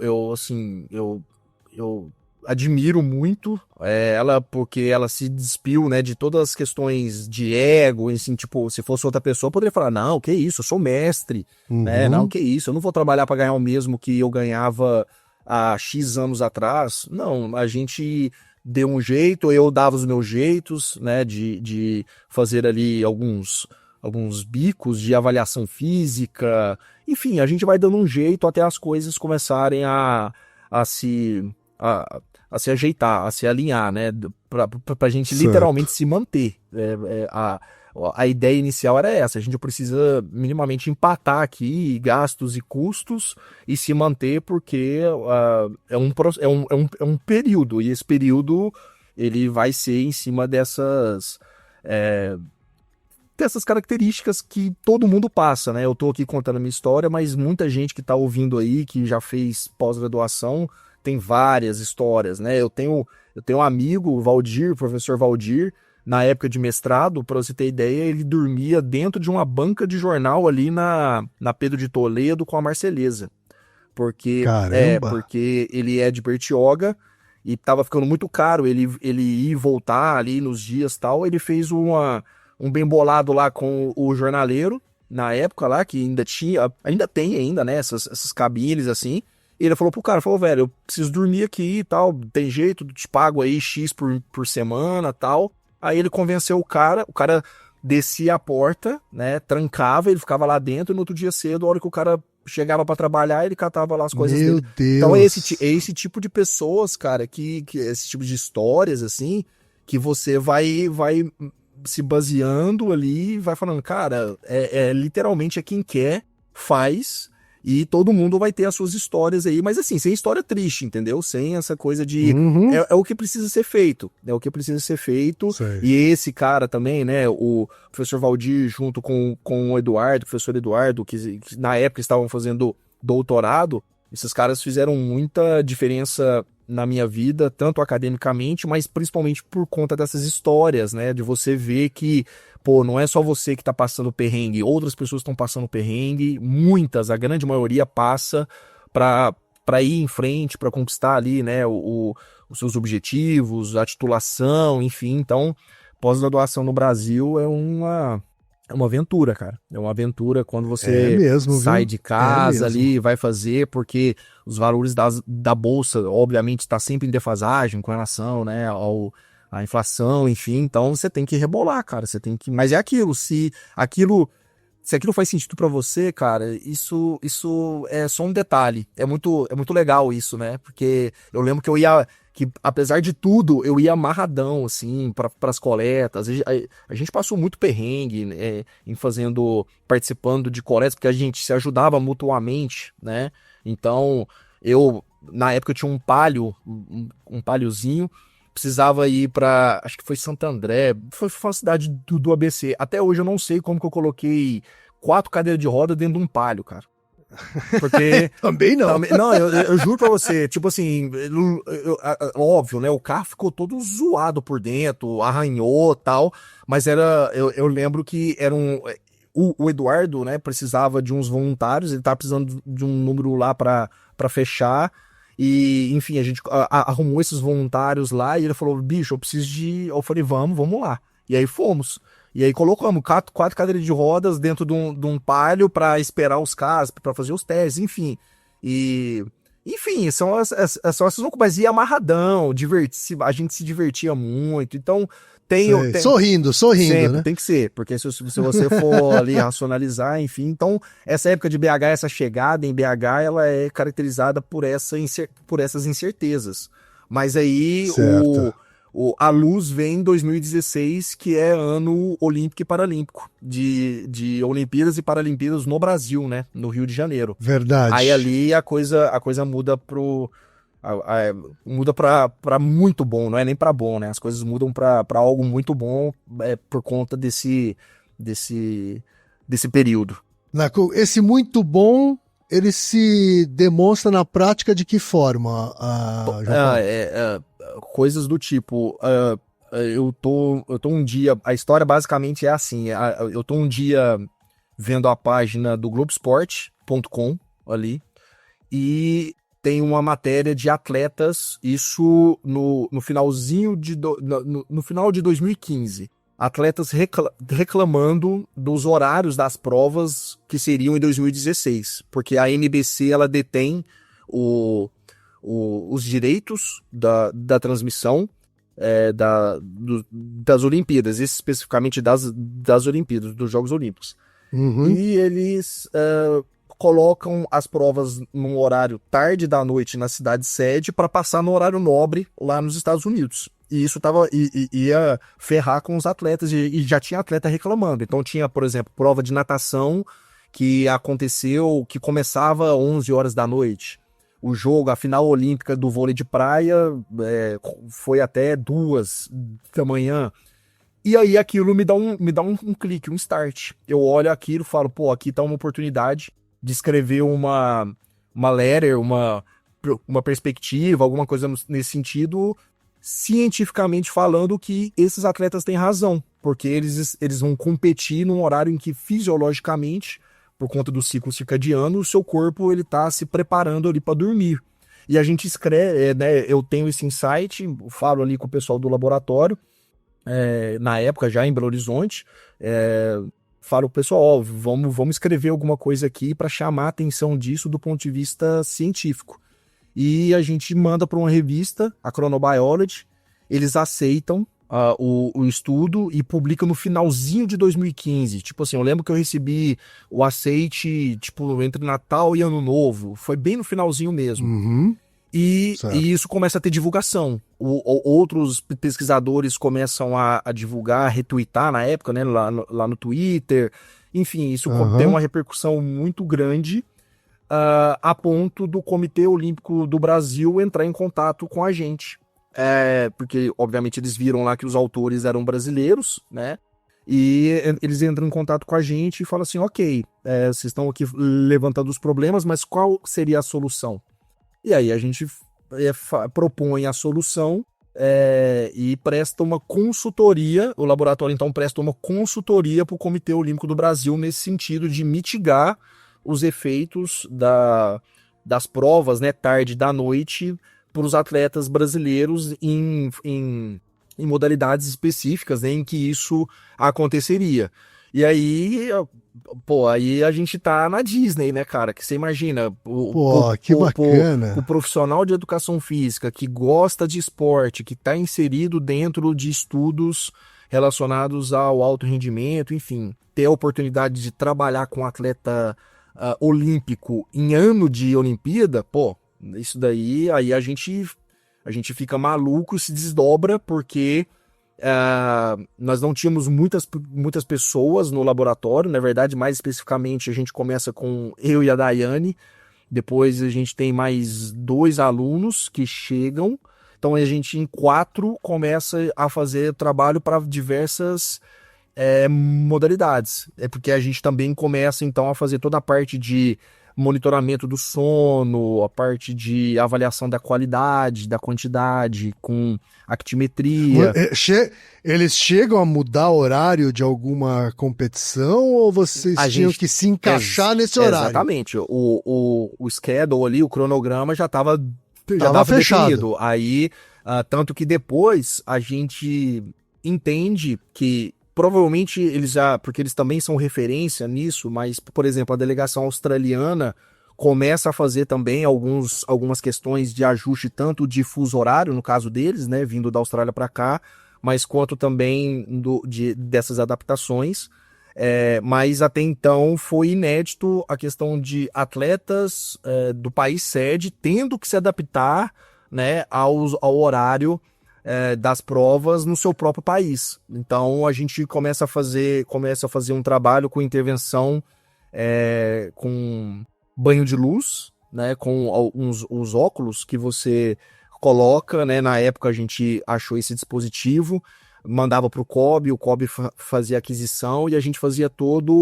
admiro muito ela, porque ela se despiu, né, de todas as questões de ego, assim, tipo, se fosse outra pessoa, eu poderia falar, não, que isso, eu sou mestre, né, não, que isso, eu não vou trabalhar para ganhar o mesmo que eu ganhava há X anos atrás. Não, a gente deu um jeito, eu dava os meus jeitos, né, de fazer ali alguns bicos de avaliação física, enfim, a gente vai dando um jeito até as coisas começarem a se ajeitar, a se alinhar, né? Pra gente literalmente se manter. A ideia inicial era essa, a gente precisa minimamente empatar aqui gastos e custos e se manter, porque é um período, e esse período ele vai ser em cima dessas características que todo mundo passa, né? Eu tô aqui contando a minha história, mas muita gente que tá ouvindo aí, que já fez pós-graduação, tem várias histórias, né? Eu tenho um amigo, o Valdir, o professor Valdir, na época de mestrado, para você ter ideia, ele dormia dentro de uma banca de jornal ali na Pedro de Toledo com a Marceleza. Porque ele é de Bertioga e tava ficando muito caro ele ir e voltar ali nos dias e tal. Ele fez um bem bolado lá com o jornaleiro, na época lá, que ainda tem, né, essas cabines assim. E ele falou pro cara, velho, eu preciso dormir aqui e tal, tem jeito, te pago aí X por semana e tal. Aí ele convenceu o cara descia a porta, né, trancava, ele ficava lá dentro, e no outro dia cedo, a hora que o cara chegava pra trabalhar, ele catava lá as coisas Meu dele. Deus. Então é esse tipo de pessoas, cara, que esse tipo de histórias, assim, que você vai se baseando ali, vai falando, cara, literalmente é quem quer, faz, e todo mundo vai ter as suas histórias aí, mas assim, sem história triste, entendeu? Sem essa coisa de... É o que precisa ser feito, Sei. E esse cara também, né, o professor Valdir, junto com o Eduardo, o professor Eduardo, que na época estavam fazendo doutorado, esses caras fizeram muita diferença na minha vida, tanto academicamente, mas principalmente por conta dessas histórias, né, de você ver que, pô, não é só você que tá passando perrengue, outras pessoas estão passando perrengue, a grande maioria passa para ir em frente, para conquistar ali, né, os seus objetivos, a titulação, enfim. Então, pós-graduação no Brasil é uma aventura, cara. É uma aventura quando você sai de casa ali, vai fazer, porque os valores da bolsa, obviamente, está sempre em defasagem com relação, né, à inflação, enfim. Então você tem que rebolar, cara. Mas é aquilo, se aquilo faz sentido pra você, cara, isso é só um detalhe. É muito legal isso, né? Porque eu lembro que apesar de tudo, eu ia amarradão, assim, pras coletas. A gente passou muito perrengue, né, participando de coletas, porque a gente se ajudava mutuamente, né? Então, na época eu tinha um palio, um paliozinho, precisava ir pra, acho que foi Santo André, foi uma cidade do ABC. Até hoje eu não sei como que eu coloquei 4 cadeiras de roda dentro de um palio, cara. Porque... Também não. Não, eu juro pra você, tipo assim, óbvio, né, o carro ficou todo zoado por dentro, arranhou e tal, mas eu lembro que o Eduardo, né, precisava de uns voluntários, ele tava precisando de um número lá pra fechar, e enfim, a gente arrumou esses voluntários lá, e ele falou, bicho, eu preciso eu falei, vamos lá, e aí fomos. E aí colocamos quatro cadeiras de rodas dentro de um palio para esperar os caras, para fazer os testes, enfim. Enfim, são essas mas ia amarradão, a gente se divertia muito. Então, Sorrindo, sempre, né? tem que ser, porque se você for ali racionalizar, enfim. Então, essa época de BH, essa chegada em BH, ela é caracterizada por essas incertezas. Mas aí Certo. a luz vem em 2016, que é ano olímpico e paralímpico, de Olimpíadas e Paralimpíadas no Brasil, né? No Rio de Janeiro. Verdade. Aí ali a coisa muda muda pra muito bom, não é nem pra bom, né? As coisas mudam pra algo muito bom por conta desse período. Esse muito bom, ele se demonstra na prática de que forma, João Paulo? Coisas do tipo, eu tô um dia, a história basicamente é assim, eu tô um dia vendo a página do Globoesporte.com ali, e tem uma matéria de atletas, isso no finalzinho no final de 2015. Atletas reclamando dos horários das provas que seriam em 2016, porque a NBC ela detém os direitos da transmissão das Olimpíadas, especificamente das Olimpíadas, dos Jogos Olímpicos. Uhum. E eles colocam as provas num horário tarde da noite na cidade sede para passar no horário nobre lá nos Estados Unidos. E isso ia ferrar com os atletas, e já tinha atleta reclamando. Então tinha, por exemplo, prova de natação que começava às 11 horas da noite. A final olímpica do vôlei de praia foi até 2 da manhã. E aí aquilo me dá um clique, um start. Eu olho aquilo e falo, pô, aqui tá uma oportunidade de escrever uma letter, uma perspectiva, alguma coisa nesse sentido, cientificamente falando que esses atletas têm razão, porque eles vão competir num horário em que fisiologicamente, por conta do ciclo circadiano, o seu corpo ele tá se preparando ali para dormir. E a gente escreve, né, eu tenho esse insight, falo ali com o pessoal do laboratório, na época já em Belo Horizonte, falo pro pessoal, ó, vamos escrever alguma coisa aqui para chamar a atenção disso do ponto de vista científico. E a gente manda para uma revista, a Chronobiology, eles aceitam o estudo e publicam no finalzinho de 2015. Tipo assim, eu lembro que eu recebi o aceite, tipo, entre Natal e Ano Novo. Foi bem no finalzinho mesmo. Uhum. E isso começa a ter divulgação. Outros pesquisadores começam a divulgar, a retweetar na época, né, lá no Twitter. Enfim, isso tem uma repercussão muito grande, a ponto do Comitê Olímpico do Brasil entrar em contato com a gente. Porque, obviamente, eles viram lá que os autores eram brasileiros, né? E eles entram em contato com a gente e falam assim, ok, vocês estão aqui levantando os problemas, mas qual seria a solução? E aí a gente propõe a solução e presta uma consultoria, o laboratório então presta uma consultoria para o Comitê Olímpico do Brasil nesse sentido de mitigar os efeitos das provas, né, tarde da noite, para os atletas brasileiros em modalidades específicas, né, em que isso aconteceria. E aí, pô, aí a gente tá na Disney, né, cara? Que você imagina, que bacana. O profissional de educação física que gosta de esporte, que tá inserido dentro de estudos relacionados ao alto rendimento, enfim, ter a oportunidade de trabalhar com um atleta olímpico em ano de Olimpíada, pô, isso daí, aí a gente fica maluco, se desdobra, porque nós não tínhamos muitas pessoas no laboratório. Na verdade, mais especificamente, a gente começa com eu e a Daiane, depois a gente tem mais 2 alunos que chegam, então a gente em 4 começa a fazer trabalho para diversas modalidades, porque a gente também começa então a fazer toda a parte de monitoramento do sono, a parte de avaliação da qualidade, da quantidade, com actimetria. Eles chegam a mudar o horário de alguma competição ou vocês tinham que se encaixar nesse horário? Exatamente. O schedule ali, o cronograma já estava fechado. Definido. Aí, tanto que depois a gente entende que provavelmente eles já, porque eles também são referência nisso, mas, por exemplo, a delegação australiana começa a fazer também algumas questões de ajuste, tanto de fuso horário, no caso deles, né, vindo da Austrália para cá, mas quanto também dessas adaptações. Mas até então foi inédito a questão de atletas do país sede tendo que se adaptar, né, ao horário das provas no seu próprio país. Então a gente começa a fazer um trabalho com intervenção com banho de luz, né, com os óculos que você coloca, né, na época a gente achou esse dispositivo, mandava para o COB fazia a aquisição e a gente fazia toda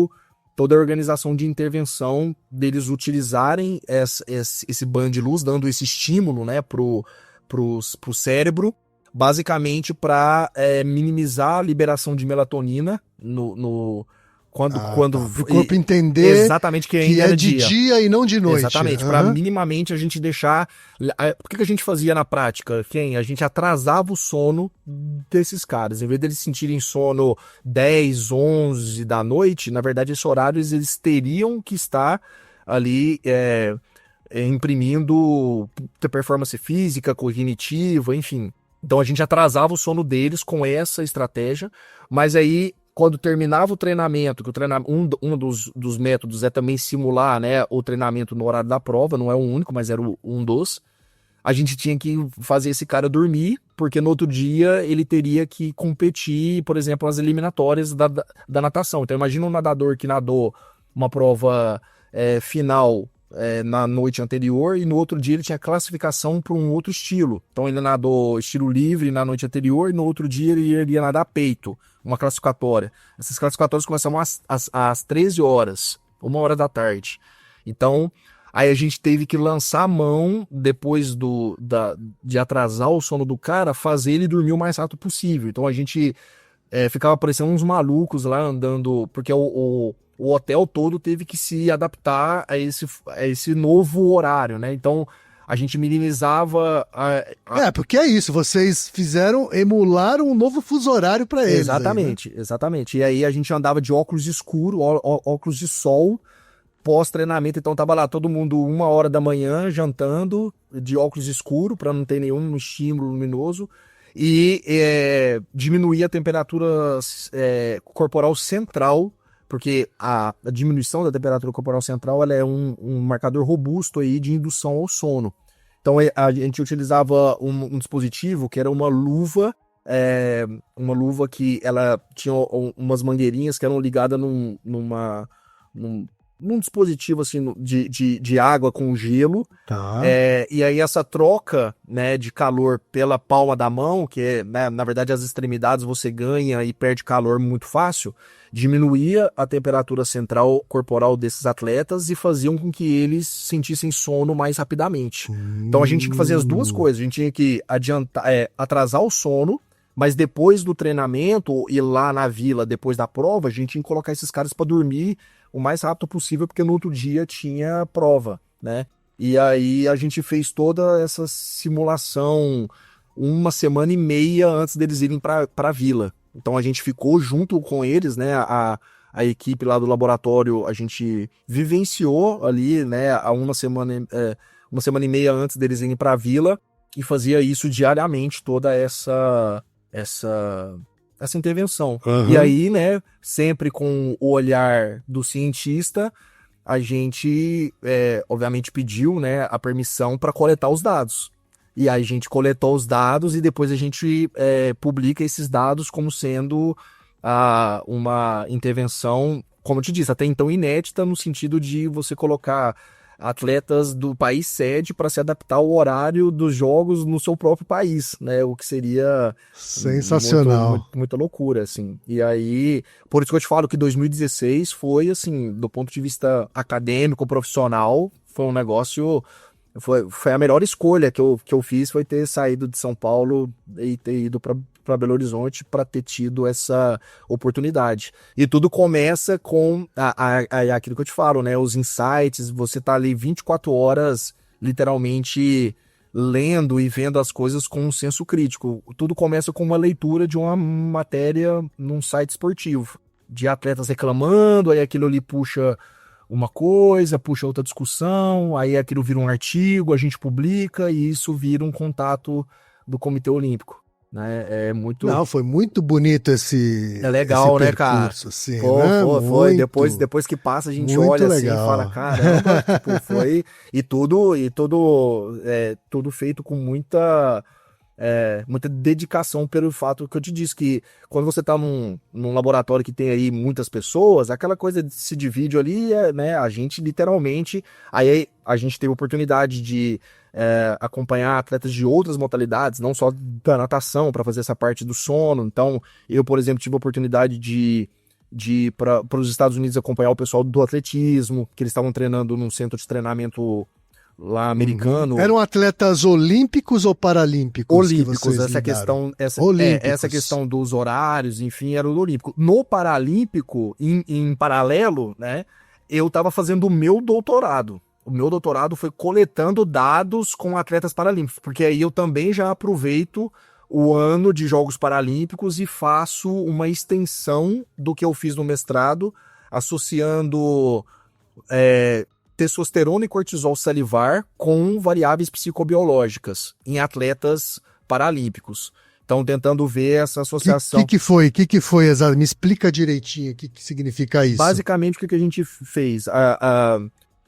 a organização de intervenção deles utilizarem esse banho de luz, dando esse estímulo, né, pro cérebro, basicamente para minimizar a liberação de melatonina quando o corpo entender exatamente que é de dia e não de noite. Exatamente, para minimamente a gente deixar... Por que a gente fazia na prática, Ken? A gente atrasava o sono desses caras. Em vez deles sentirem sono 10, 11 da noite, na verdade, esses horários eles teriam que estar ali imprimindo performance física, cognitiva, enfim. Então a gente atrasava o sono deles com essa estratégia, mas aí quando terminava o treinamento, que um dos métodos é também simular, né, o treinamento no horário da prova, não é o único, mas era um dos, a gente tinha que fazer esse cara dormir, porque no outro dia ele teria que competir, por exemplo, as eliminatórias da natação. Então imagina um nadador que nadou uma prova final na noite anterior e no outro dia ele tinha classificação para um outro estilo. Então ele nadou estilo livre na noite anterior e no outro dia ele iria nadar peito, uma classificatória. Essas classificatórias começavam às 13 horas, 1h da tarde. Então, aí a gente teve que lançar a mão, depois de atrasar o sono do cara, fazer ele dormir o mais rápido possível. Então a gente ficava parecendo uns malucos lá andando, porque o hotel todo teve que se adaptar a esse novo horário, né? Então a gente minimizava porque é isso, vocês emularam um novo fuso horário para eles. Exatamente, aí, né? Exatamente. E aí a gente andava de óculos escuro, óculos de sol, pós-treinamento, então tava lá todo mundo 1h da manhã jantando, de óculos escuro, para não ter nenhum estímulo luminoso, e diminuir a temperatura corporal central, porque a diminuição da temperatura corporal central ela é um marcador robusto aí de indução ao sono. Então a gente utilizava um dispositivo que era uma luva que ela tinha umas mangueirinhas que eram ligadas num dispositivo assim de água com gelo. Tá. E aí essa troca, né, de calor pela palma da mão, que né, na verdade as extremidades você ganha e perde calor muito fácil, diminuía a temperatura central corporal desses atletas e faziam com que eles sentissem sono mais rapidamente. Então a gente tinha que fazer as duas coisas, a gente tinha que atrasar o sono, mas depois do treinamento e lá na vila, depois da prova, a gente tinha que colocar esses caras para dormir o mais rápido possível, porque no outro dia tinha prova, né? E aí a gente fez toda essa simulação 1,5 antes deles irem para a vila. Então a gente ficou junto com eles, né? A equipe lá do laboratório, a gente vivenciou ali, né? A 1,5 antes deles irem para a vila e fazia isso diariamente, toda essa intervenção. Uhum. E aí, né, sempre com o olhar do cientista, a gente, obviamente, pediu, né, a permissão para coletar os dados. E aí a gente coletou os dados e depois a gente publica esses dados como sendo uma intervenção, como eu te disse, até então inédita, no sentido de você colocar atletas do país sede para se adaptar ao horário dos jogos no seu próprio país, né? O que seria sensacional. Muita loucura, assim. E aí, por isso que eu te falo que 2016 foi, assim, do ponto de vista acadêmico, profissional, foi um negócio... Foi a melhor escolha que eu fiz, foi ter saído de São Paulo e ter ido para Belo Horizonte para ter tido essa oportunidade. E tudo começa com aquilo que eu te falo, né? Os insights, você tá ali 24 horas, literalmente, lendo e vendo as coisas com um senso crítico. Tudo começa com uma leitura de uma matéria num site esportivo, de atletas reclamando, aí aquilo ali puxa uma coisa, puxa outra discussão, aí aquilo vira um artigo, a gente publica e isso vira um contato do Comitê Olímpico, né? É muito... Não, foi muito bonito esse É legal, esse né, cara? percurso, assim, Pô, né? foi. Muito, Depois que passa, a gente muito olha assim e legal. fala, caramba, tipo, foi. E tudo feito com muita dedicação pelo fato que eu te disse, que quando você tá num laboratório que tem aí muitas pessoas, aquela coisa de se divide ali, né, a gente literalmente, aí a gente teve a oportunidade de acompanhar atletas de outras modalidades, não só da natação, para fazer essa parte do sono. Então, eu, por exemplo, tive a oportunidade de ir para os Estados Unidos acompanhar o pessoal do atletismo, que eles estavam treinando num centro de treinamento lá americano. Eram atletas olímpicos ou paralímpicos? Olímpicos, essa questão dos horários, enfim, era o olímpico. No paralímpico, em paralelo, né, eu estava fazendo o meu doutorado. O meu doutorado foi coletando dados com atletas paralímpicos, porque aí eu também já aproveito o ano de Jogos Paralímpicos e faço uma extensão do que eu fiz no mestrado, associando testosterona e cortisol salivar com variáveis psicobiológicas em atletas paralímpicos. Então, tentando ver essa associação. O que foi exato? Me explica direitinho o que significa isso. Basicamente, o que a gente fez?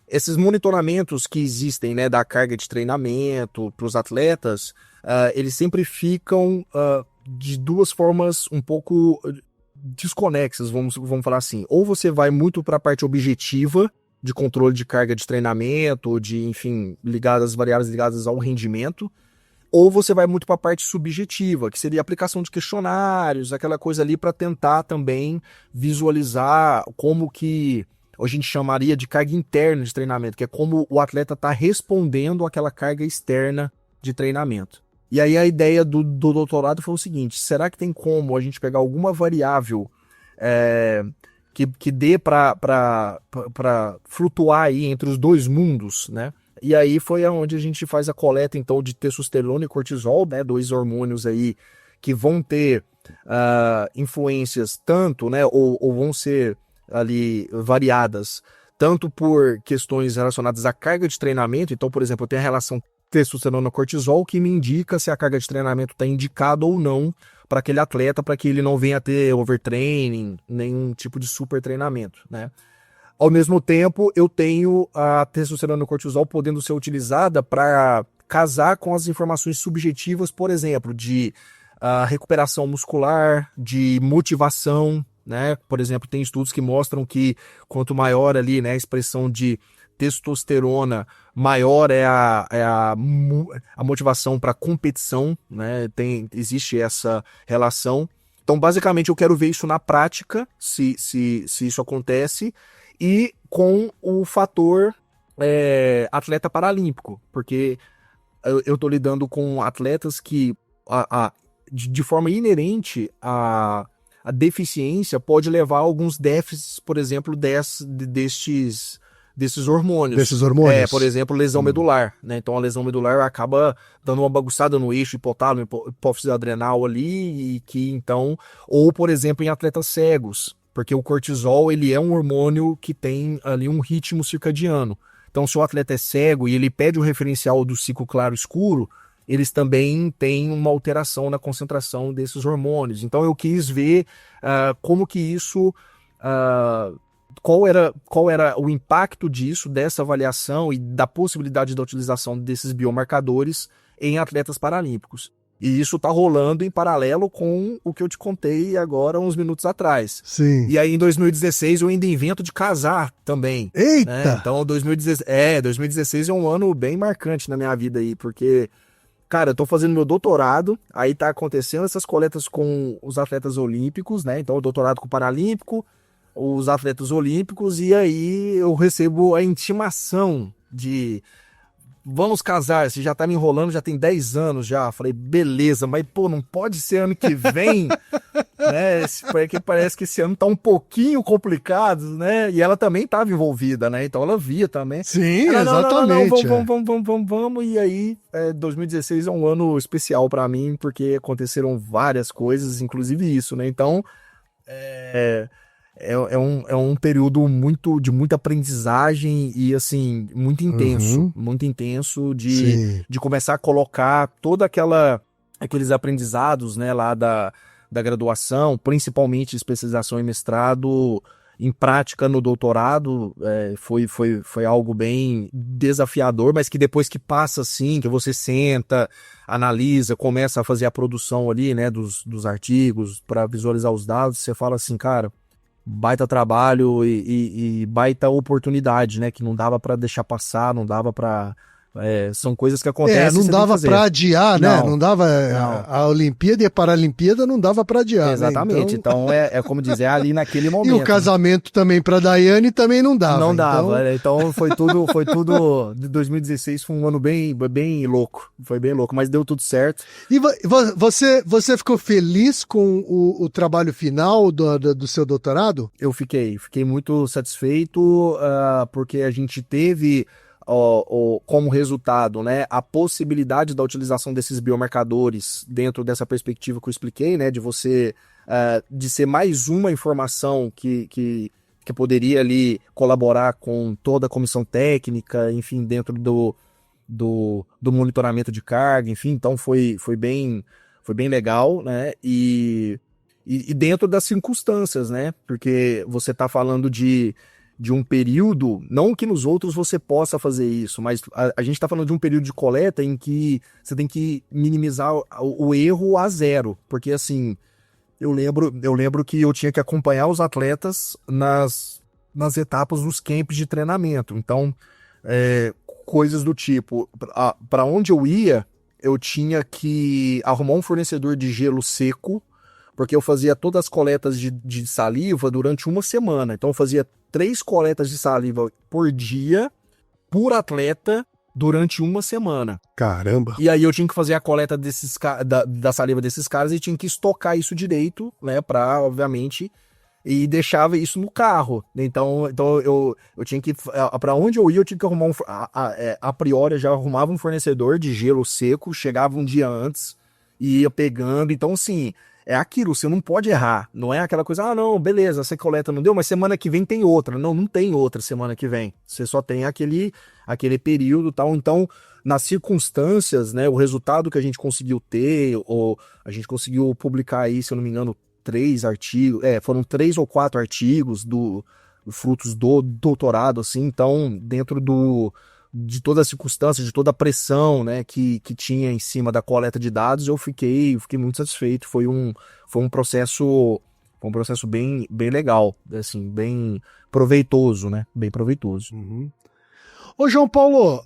Esses monitoramentos que existem, né, da carga de treinamento para os atletas, eles sempre ficam de duas formas um pouco desconexas, vamos falar assim. Ou você vai muito para a parte objetiva, de controle de carga de treinamento, enfim, variáveis ligadas ao rendimento, ou você vai muito para a parte subjetiva, que seria a aplicação de questionários, aquela coisa ali para tentar também visualizar como que a gente chamaria de carga interna de treinamento, que é como o atleta está respondendo àquela carga externa de treinamento. E aí a ideia do doutorado foi o seguinte: será que tem como a gente pegar alguma variável que dê para flutuar aí entre os dois mundos, né? E aí foi onde a gente faz a coleta, então, de testosterona e cortisol, né? Dois hormônios aí que vão ter influências tanto, né? Ou vão ser ali variadas, tanto por questões relacionadas à carga de treinamento. Então, por exemplo, eu tenho a relação testosterona-cortisol que me indica se a carga de treinamento está indicada ou não para aquele atleta, para que ele não venha a ter overtraining, nenhum tipo de super treinamento, né? Ao mesmo tempo, eu tenho a testosterona-cortisol podendo ser utilizada para casar com as informações subjetivas, por exemplo, de recuperação muscular, de motivação, né? Por exemplo, tem estudos que mostram que quanto maior ali, né, a expressão de testosterona, maior é a motivação para competição, né? Existe essa relação. Então, basicamente, eu quero ver isso na prática, se isso acontece, e com o fator atleta paralímpico, porque eu estou lidando com atletas que, de forma inerente, a deficiência pode levar a alguns déficits, por exemplo, desses hormônios. Desses hormônios? Por exemplo, lesão medular, né? Então a lesão medular acaba dando uma bagunçada no eixo hipotálamo, hipófise adrenal ali, e que então, ou por exemplo em atletas cegos, porque o cortisol ele é um hormônio que tem ali um ritmo circadiano. Então se o atleta é cego e ele pede o referencial do ciclo claro-escuro, eles também têm uma alteração na concentração desses hormônios. Então eu quis ver como que isso... Qual era o impacto disso, dessa avaliação e da possibilidade da utilização desses biomarcadores em atletas paralímpicos. E isso está rolando em paralelo com o que eu te contei agora uns minutos atrás. Sim. E aí em 2016 eu ainda invento de casar também. Eita! Né? Então 2016 é um ano bem marcante na minha vida aí, porque, cara, eu tô fazendo meu doutorado, aí tá acontecendo essas coletas com os atletas olímpicos, né? Então o doutorado com o paralímpico, os atletas olímpicos, e aí eu recebo a intimação de vamos casar, você já tá me enrolando, já tem 10 anos já. Falei, beleza, mas pô, não pode ser ano que vem, né? Porque parece que esse ano tá um pouquinho complicado, né? E ela também tava envolvida, né? Então ela via também. Sim, Ela, exatamente. vamos. E aí, 2016 é um ano especial pra mim, porque aconteceram várias coisas, inclusive isso, né? Então, é um período de muita aprendizagem e, assim, muito intenso Sim. de começar a colocar aqueles aprendizados, né, lá da graduação, principalmente especialização e mestrado, em prática no doutorado. Foi algo bem desafiador, mas que depois que passa, assim, que você senta, analisa, começa a fazer a produção ali, né, dos artigos para visualizar os dados, você fala assim, cara, baita trabalho e baita oportunidade, né? Que não dava pra deixar passar, não dava pra... são coisas que acontecem. Não dava pra adiar, né? Não dava. Não. A Olimpíada e a Paralimpíada não dava pra adiar. Exatamente. Né? Então como dizer, ali naquele momento. E o casamento também pra Daiane também não dava. Não dava. Então foi tudo. De 2016 foi um ano bem louco. Foi bem louco, mas deu tudo certo. E você ficou feliz com o trabalho final do seu doutorado? Eu fiquei muito satisfeito, porque a gente teve como resultado, né, a possibilidade da utilização desses biomarcadores dentro dessa perspectiva que eu expliquei, né, de você de ser mais uma informação que poderia ali colaborar com toda a comissão técnica, enfim, dentro do monitoramento de carga, enfim, então foi bem legal, né, e dentro das circunstâncias, né, porque você está falando de um período, não que nos outros você possa fazer isso, mas a gente está falando de um período de coleta em que você tem que minimizar o erro a zero, porque assim, eu lembro que eu tinha que acompanhar os atletas nas etapas dos camps de treinamento, então coisas do tipo, para onde eu ia, eu tinha que arrumar um fornecedor de gelo seco, porque eu fazia todas as coletas de saliva durante uma semana. Então eu fazia 3 coletas de saliva por dia, por atleta, durante uma semana. Caramba! E aí eu tinha que fazer a coleta da saliva desses caras e tinha que estocar isso direito, né, pra, obviamente, e deixava isso no carro. Então eu tinha que, pra onde eu ia, eu tinha que arrumar a priori eu já arrumava um fornecedor de gelo seco, chegava um dia antes e ia pegando. Então, assim, é aquilo, você não pode errar. Não é aquela coisa, não, beleza, essa coleta não deu, mas semana que vem tem outra. Não tem outra semana que vem. Você só tem aquele período e tal. Então, nas circunstâncias, né, o resultado que a gente conseguiu ter, ou a gente conseguiu publicar aí, se eu não me engano, 3 artigos, foram 3 ou 4 artigos frutos do doutorado, assim. Então, dentro de toda a circunstância, de toda a pressão, né, que tinha em cima da coleta de dados, eu fiquei muito satisfeito. Foi um processo bem legal, assim, bem proveitoso, né? Bem proveitoso. Uhum. Ô, João Paulo,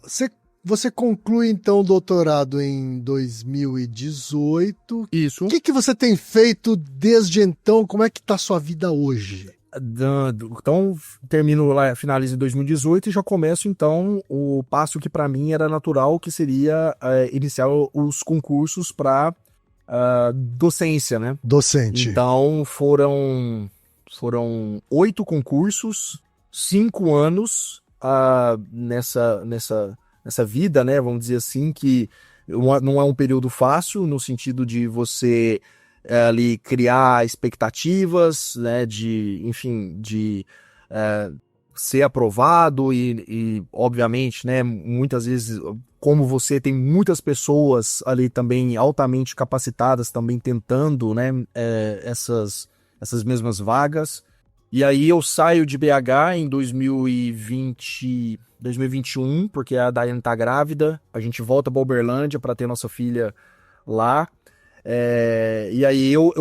você conclui então o doutorado em 2018. Isso. O que você tem feito desde então? Como é que tá a sua vida hoje? Então, termino lá, finalizo em 2018 e já começo, então, o passo que para mim era natural, que seria iniciar os concursos para docência, né? Docente. Então, foram 8 concursos, 5 anos nessa vida, né? Vamos dizer assim, que não é um período fácil, no sentido de você ali criar expectativas, né, de ser aprovado e obviamente, né, muitas vezes, como você tem muitas pessoas ali também altamente capacitadas também tentando, né, essas mesmas vagas. E aí eu saio de BH em 2021, porque a Daiane tá grávida, a gente volta para Uberlândia para ter nossa filha lá. E aí eu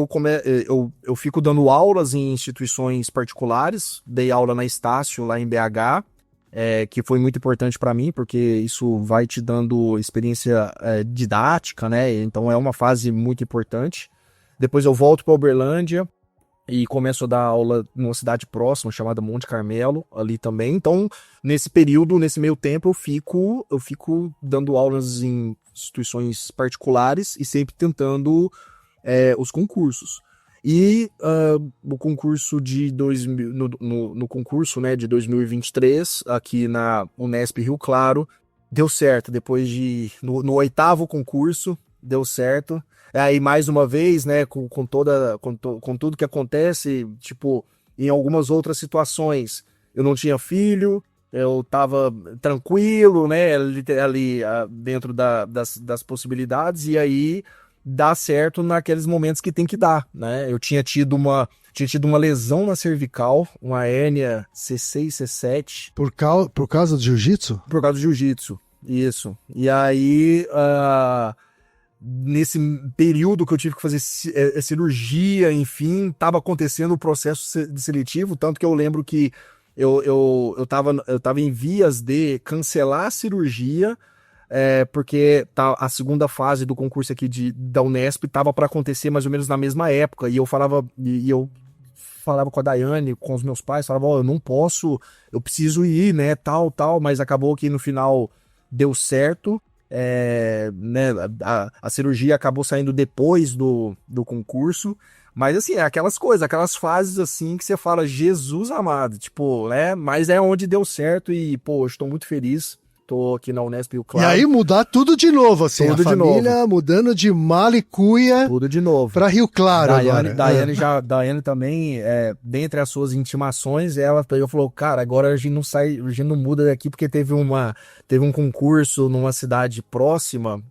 fico dando aulas em instituições particulares, dei aula na Estácio lá em BH, que foi muito importante para mim, porque isso vai te dando experiência didática, né? Então é uma fase muito importante. Depois eu volto para Uberlândia, e começo a dar aula numa cidade próxima chamada Monte Carmelo, ali também. Então, nesse período, nesse meio tempo, eu fico dando aulas em instituições particulares e sempre tentando os concursos. E o concurso de 2000, no concurso, né, de 2023, aqui na Unesp Rio Claro, deu certo. Depois no oitavo concurso, deu certo. Aí, mais uma vez, né, com tudo que acontece, tipo, em algumas outras situações, eu não tinha filho, eu tava tranquilo, né, ali dentro das possibilidades, e aí dá certo naqueles momentos que tem que dar, né? Eu tinha tido uma lesão na cervical, uma hérnia C6, C7. Por causa do jiu-jitsu? Por causa do jiu-jitsu, isso. E aí, nesse período que eu tive que fazer cirurgia, enfim, estava acontecendo o processo seletivo, tanto que eu lembro que eu tava em vias de cancelar a cirurgia, porque a segunda fase do concurso aqui da Unesp estava para acontecer mais ou menos na mesma época, e eu falava com a Daiane, com os meus pais, falava, eu não posso, eu preciso ir, né, tal, mas acabou que no final deu certo, né, a cirurgia acabou saindo depois do concurso, mas assim, aquelas coisas, aquelas fases assim que você fala, Jesus amado, tipo, né, mas é onde deu certo e, pô, eu estou muito feliz. Tô aqui na Unesp Rio Claro. E aí mudar tudo de novo, assim, tudo a família novo. Mudando de Malicuia tudo de novo para Rio Claro agora. Daiane também, dentre as suas intimações, ela falou, cara, agora a gente não sai, a gente não muda daqui porque teve um concurso numa cidade próxima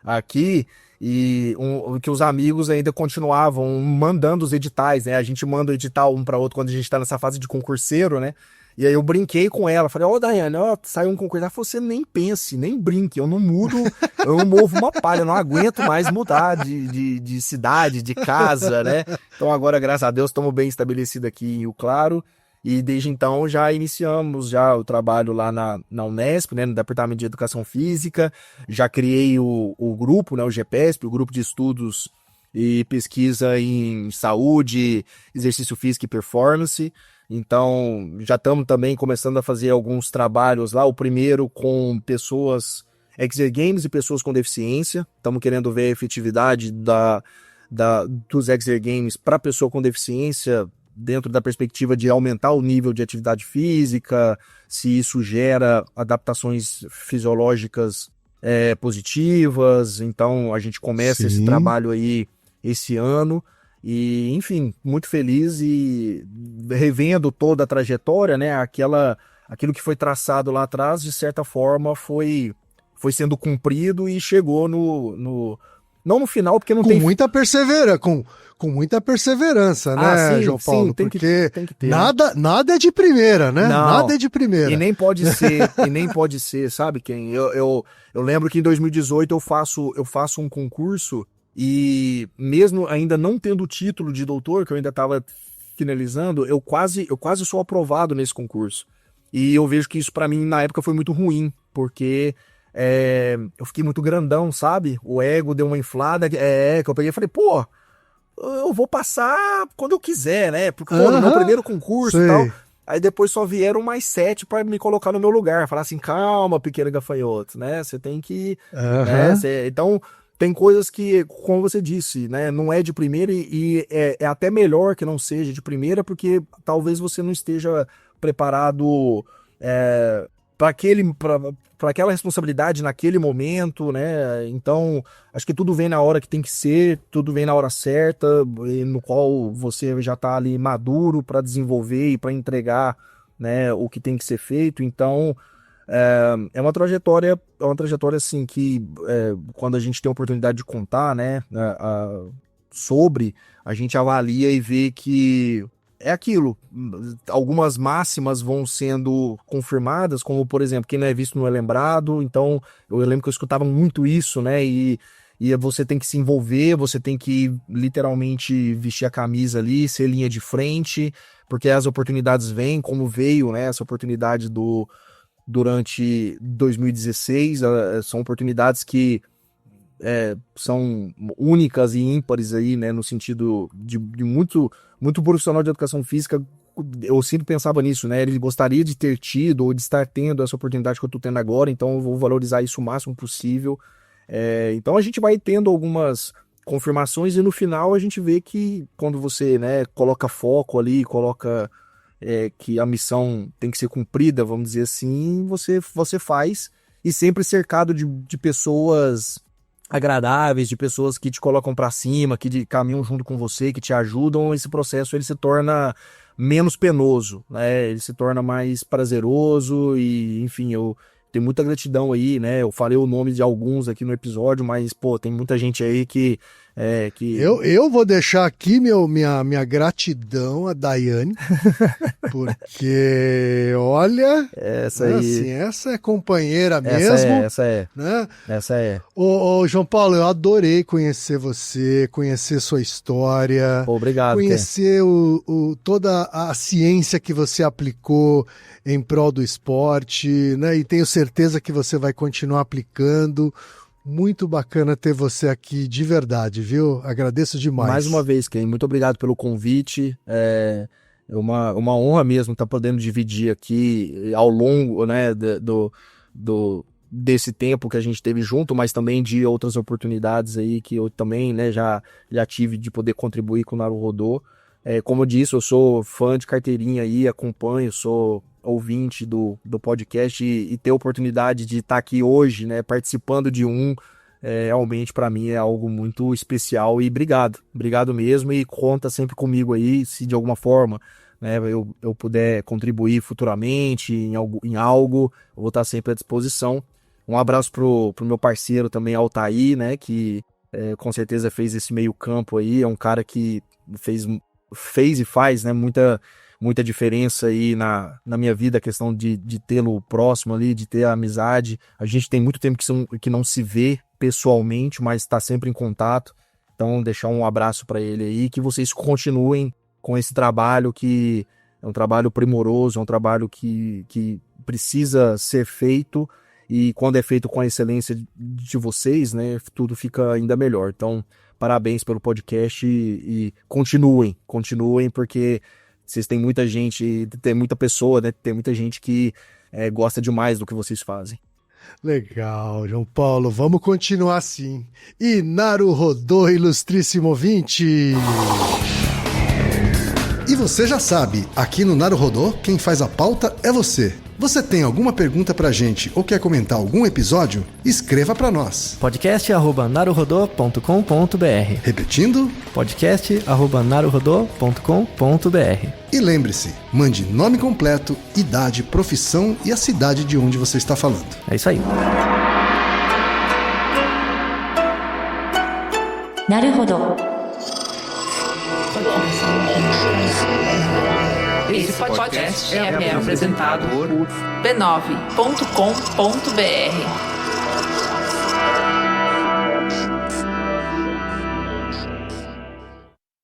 aqui, e que os amigos ainda continuavam mandando os editais, né? A gente manda o edital um para outro quando a gente tá nessa fase de concurseiro, né? E aí eu brinquei com ela, falei, Daiane, saiu um concurso. Ela falou, você nem pense, nem brinque, eu não mudo, eu não movo uma palha, eu não aguento mais mudar de cidade, de casa, né? Então agora, graças a Deus, estamos bem estabelecidos aqui em Rio Claro, e desde então já iniciamos o trabalho lá na Unesp, né, no Departamento de Educação Física, já criei o grupo, né, o GPESP, o Grupo de Estudos e Pesquisa em Saúde, Exercício Físico e Performance. Então, já estamos também começando a fazer alguns trabalhos lá. O primeiro com pessoas, Exer Games e pessoas com deficiência. Estamos querendo ver a efetividade dos Exer Games para pessoa com deficiência dentro da perspectiva de aumentar o nível de atividade física, se isso gera adaptações fisiológicas positivas. Então, a gente começa esse trabalho aí esse ano. E, enfim, muito feliz e revendo toda a trajetória, né? Aquilo que foi traçado lá atrás, de certa forma, foi sendo cumprido e chegou não no final, porque não tem... Muita com muita perseverança, né, sim, João Paulo? Sim, tem porque que ter, nada é de primeira, né? Não, nada é de primeira. E nem pode ser, sabe quem? Eu lembro que em 2018 eu faço um concurso. E mesmo ainda não tendo o título de doutor, que eu ainda estava finalizando, eu quase sou aprovado nesse concurso. E eu vejo que isso para mim na época foi muito ruim, porque eu fiquei muito grandão, sabe? O ego deu uma inflada, que eu peguei e falei, pô, eu vou passar quando eu quiser, né? Porque, pô, no meu primeiro concurso e tal. Aí depois só vieram mais 7 para me colocar no meu lugar. Falar assim, calma, pequeno gafanhoto, né? Você tem que... né? Então... Tem coisas que, como você disse, né, não é de primeira e é até melhor que não seja de primeira, porque talvez você não esteja preparado para aquela responsabilidade naquele momento, né? Então, acho que tudo vem na hora que tem que ser, tudo vem na hora certa, no qual você já está ali maduro para desenvolver e para entregar, né, o que tem que ser feito. Então, é uma trajetória assim que quando a gente tem a oportunidade de contar, né, sobre, a gente avalia e vê que é aquilo. Algumas máximas vão sendo confirmadas, como por exemplo, quem não é visto não é lembrado. Então eu lembro que eu escutava muito isso, né, e você tem que se envolver, você tem que literalmente vestir a camisa ali, ser linha de frente, porque as oportunidades vêm, como veio, né, essa oportunidade durante 2016, são oportunidades que são únicas e ímpares aí, né, no sentido de muito profissional de educação física. Eu sempre pensava nisso, né? Ele gostaria de ter tido ou de estar tendo essa oportunidade que eu tô tendo agora, então eu vou valorizar isso o máximo possível. Então a gente vai tendo algumas confirmações e no final a gente vê que quando você, né, coloca foco ali, coloca que a missão tem que ser cumprida, vamos dizer assim, você faz, e sempre cercado de pessoas agradáveis, de pessoas que te colocam para cima, que caminham junto com você, que te ajudam. Esse processo ele se torna menos penoso, né? Ele se torna mais prazeroso e, enfim, eu tenho muita gratidão aí, né? Eu falei o nome de alguns aqui no episódio, mas, pô, tem muita gente aí que... Eu vou deixar aqui minha gratidão a Daiane, porque, olha, essa aí... assim, essa é companheira mesmo. Essa é. Ô, João Paulo, eu adorei conhecer você, conhecer sua história. Pô, obrigado. Conhecer toda a ciência que você aplicou em prol do esporte, né? E tenho certeza que você vai continuar aplicando. Muito bacana ter você aqui de verdade, viu? Agradeço demais. Mais uma vez, Ken, muito obrigado pelo convite. É uma honra mesmo estar podendo dividir aqui ao longo, né, desse tempo que a gente teve junto, mas também de outras oportunidades aí que eu também, né, já tive de poder contribuir com o Naruhodô. Como eu disse, eu sou fã de carteirinha aí, acompanho, sou ouvinte do podcast e ter a oportunidade de estar aqui hoje, né, participando de realmente para mim é algo muito especial e obrigado mesmo, e conta sempre comigo aí, se de alguma forma, né, eu puder contribuir futuramente em algo, eu vou estar sempre à disposição. Um abraço pro meu parceiro também, Altair, né, que com certeza fez esse meio campo aí, é um cara que fez e faz, né, muita diferença aí na minha vida, a questão de tê-lo próximo ali, de ter a amizade. A gente tem muito tempo que não se vê pessoalmente, mas está sempre em contato. Então, deixar um abraço para ele aí, que vocês continuem com esse trabalho, que é um trabalho primoroso, é um trabalho que precisa ser feito, e quando é feito com a excelência de vocês, né, tudo fica ainda melhor. Então, parabéns pelo podcast e continuem, porque vocês têm muita gente, tem muita pessoa, né? Tem muita gente que gosta demais do que vocês fazem. Legal, João Paulo, vamos continuar assim. E Naruhodô, ilustríssimo ouvinte! E você já sabe, aqui no Naruhodô, quem faz a pauta é você. Você tem alguma pergunta pra gente ou quer comentar algum episódio? Escreva pra nós. podcast@naruhodô.com.br. Repetindo? podcast@naruhodô.com.br. E lembre-se, mande nome completo, idade, profissão e a cidade de onde você está falando. É isso aí. Naruhodô. Esse podcast é apresentado por b9.com.br.